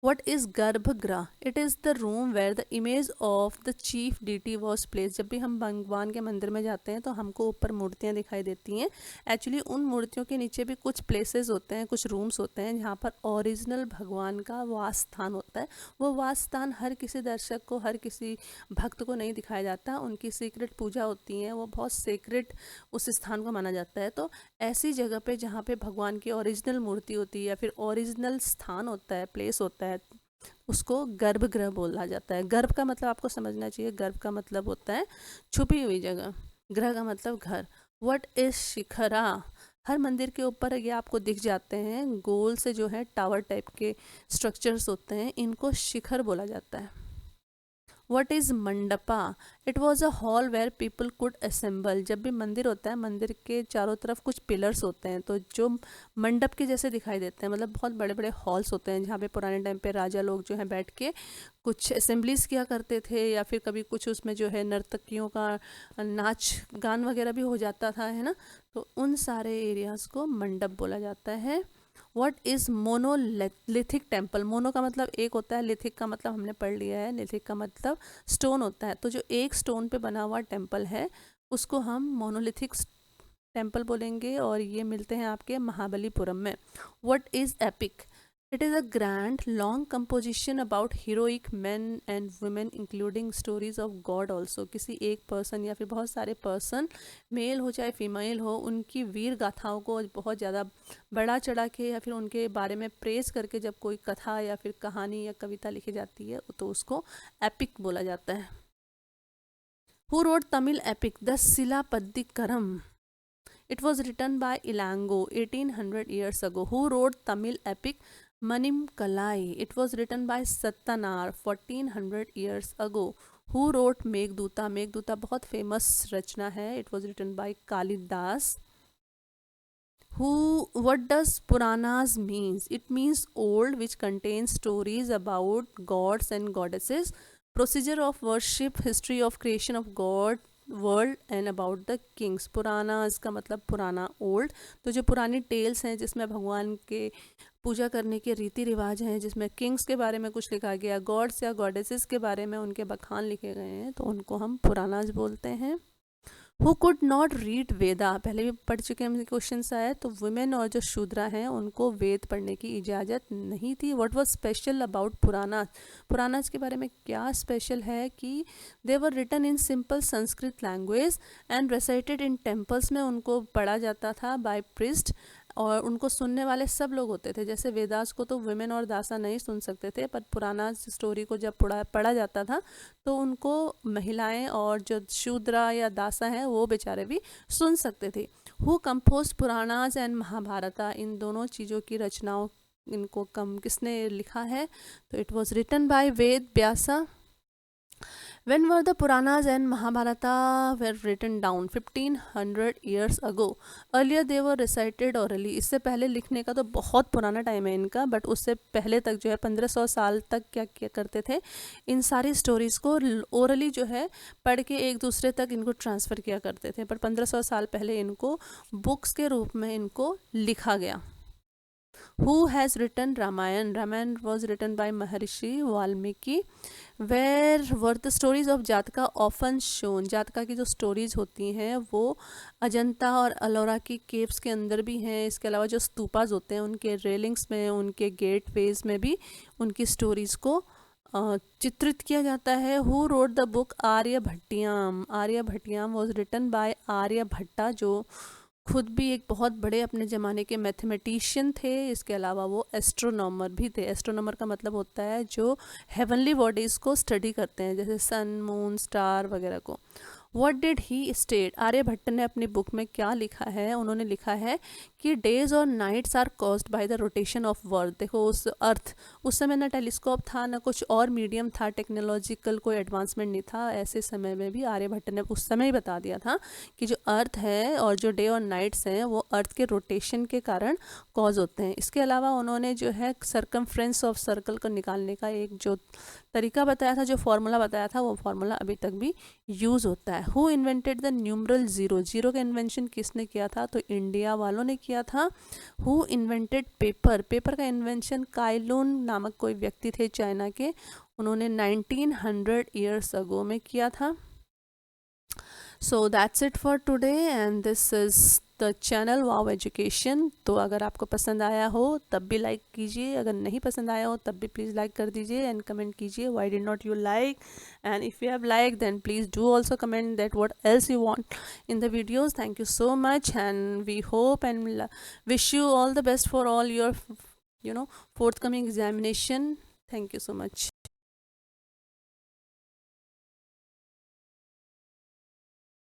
What is गर्भगृह? It is the room where the image of the chief deity was placed. जब भी हम भगवान के मंदिर में जाते हैं तो हमको ऊपर मूर्तियाँ दिखाई देती हैं. एक्चुअली उन मूर्तियों के नीचे भी कुछ प्लेसेस होते हैं, कुछ रूम्स होते हैं जहाँ पर ओरिजिनल भगवान का वास स्थान होता है. वो वास स्थान हर किसी दर्शक को, हर किसी भक्त को नहीं दिखाया जाता. उनकी सीक्रेट पूजा होती है, वो बहुत सीक्रेट उस स्थान को माना जाता है. तो ऐसी जगह पे जहाँ पे भगवान की ओरिजिनल मूर्ति होती है या फिर ओरिजिनल स्थान होता है, प्लेस होता है, उसको गर्भगृह बोला जाता है. गर्भ का मतलब आपको समझना चाहिए, गर्भ का मतलब होता है छुपी हुई जगह, ग्रह का मतलब घर. What is shikhara? हर मंदिर के ऊपर ये आपको दिख जाते हैं गोल से जो है टावर टाइप के स्ट्रक्चर्स होते हैं, इनको शिखर बोला जाता है. What is mandapa? It was a hall where people could assemble. जब भी मंदिर होता है, मंदिर के चारों तरफ कुछ पिलर्स होते हैं, तो जो मंडप के जैसे दिखाई देते हैं, मतलब बहुत बड़े बड़े हॉल्स होते हैं जहाँ पे पुराने टाइम पे राजा लोग जो है बैठ के कुछ असेंबलीज किया करते थे, या फिर कभी कुछ उसमें जो है नर्तकियों का नाच गान वगैरह भी हो जाता था, है ना. तो उन सारे एरियाज़ को मंडप बोला जाता है. What is monolithic temple? Mono का मतलब एक होता है, लिथिक का मतलब हमने पढ़ लिया है, लिथिक का मतलब स्टोन होता है. तो जो एक स्टोन पे बना हुआ टेम्पल है उसको हम मोनोलिथिक टेम्पल बोलेंगे, और ये मिलते हैं आपके महाबलीपुरम में. What is epic? It is a grand long composition about heroic man and women including stories of God also. किसी एक पर्सन या फिर बहुत सारे पर्सन, मेल हो चाहे फीमेल हो, उनकी वीर गाथाओं को बहुत ज़्यादा बड़ा चढ़ा के या फिर उनके बारे में प्रेज करके जब कोई कथा या फिर कहानी या कविता लिखी जाती है तो उसको एपिक बोला जाता है. Who wrote Tamil epic the Silappadikaram? It was written by Ilango 1800 years ago. Who wrote Tamil epic Manimkalai? It was written by Sattanar 1400 years ago. Who wrote Meghduta? Meghduta बहुत famous रचना है. It was written by Kalidas. What does Puranas means? It means old, which contains stories about gods and goddesses, procedure of worship, history of creation of God, world and about the Kings. Puranas का मतलब पुराना, old. तो जो पुरानी tales हैं जिसमें भगवान के पूजा करने के रीति रिवाज हैं, जिसमें किंग्स के बारे में कुछ लिखा गया, गॉड्स या गॉडेसेस के बारे में उनके बखान लिखे गए हैं, तो उनको हम पुरानाज बोलते हैं. हु कुड नॉट रीड वेदा, पहले भी पढ़ चुके हैं क्वेश्चन आया, तो वुमेन और जो शूद्रा हैं उनको वेद पढ़ने की इजाज़त नहीं थी। व्हाट वाज स्पेशल अबाउट पुराना, पुरानास के बारे में क्या स्पेशल है कि they were written in simple Sanskrit language and recited in temples में उनको पढ़ा जाता था बाय प्रिस्ट, और उनको सुनने वाले सब लोग होते थे। जैसे वेदास को तो वुमेन और दासा नहीं सुन सकते थे, पर पुराना स्टोरी को जब पढ़ा जाता था तो उनको महिलाएं और जो शूद्रा या दासा हैं वो बेचारे भी सुन सकते थे। Who compose Puranas and Mahabharata, इन दोनों चीज़ों की रचनाओं इनको किसने लिखा है, तो it was written by Ved Vyasa. When were the Puranas and Mahabharata were written down? 1500 years ago. Earlier they were recited orally. इससे पहले लिखने का तो बहुत पुराना टाइम है इनका, बट उससे पहले तक जो है 1500 साल तक क्या करते थे, इन सारी स्टोरीज़ को ओरली जो है पढ़ के एक दूसरे तक इनको ट्रांसफ़र किया करते थे, पर 1500 साल पहले इनको बुक्स के रूप में इनको लिखा गया। Who has written Ramayan? Ramayan was written by Maharishi Valmiki. Where were the stories of Jataka often shown? जातका की जो स्टोरीज होती हैं वो अजंता और अलोरा की केव्स के अंदर भी हैं। इसके अलावा जो स्तूपाज होते हैं उनके रेलिंग्स में, उनके गेट वेज में भी उनकी स्टोरीज़ को चित्रित किया जाता है। Who wrote the book Aryabhatiyam? Aryabhatiyam was written by Aryabhatta, जो खुद भी एक बहुत बड़े अपने ज़माने के मैथमेटिशियन थे। इसके अलावा वो एस्ट्रोनॉमर भी थे। एस्ट्रोनॉमर का मतलब होता है जो हेवनली बॉडीज़ को स्टडी करते हैं, जैसे सन, मून, स्टार वगैरह को। What did he state? Aryabhata ने अपनी बुक में क्या लिखा है? उन्होंने लिखा है कि डेज और nights are caused by the rotation of earth. देखो उस अर्थ, उस समय ना टेलीस्कोप था ना कुछ और मीडियम था, टेक्नोलॉजिकल कोई एडवांसमेंट नहीं था। ऐसे समय में भी आर्यभट्ट ने उस समय ही बता दिया था कि जो अर्थ है और जो डे और नाइट्स हैं वो अर्थ के रोटेशन के कारण कॉज होते हैं। इसके अलावा उन्होंने जो है सर्कमफ्रेंस ऑफ सर्कल को निकालने का एक जो तरीका बताया था, जो फार्मूला बताया था, वो फार्मूला अभी तक भी यूज़ होता है। Who invented the numeral zero? Zero का इन्वेंशन किसने किया था? तो इंडिया वालों ने किया था। Who invented paper? पेपर का इन्वेंशन काइलून नामक कोई व्यक्ति थे चाइना के, उन्होंने 1900 ईयर्स अगो में किया था। So that's it for today and this is the channel wow education. तो अगर आपको पसंद आया हो तब भी लाइक कीजिए, अगर नहीं पसंद आया हो तब भी प्लीज़ लाइक कर दीजिए एंड कमेंट कीजिए why did not you like, and if you have like then please do also comment that what else you want in the videos. Thank you so much, and we hope and wish you all the best for all your forthcoming examination. Thank you so much.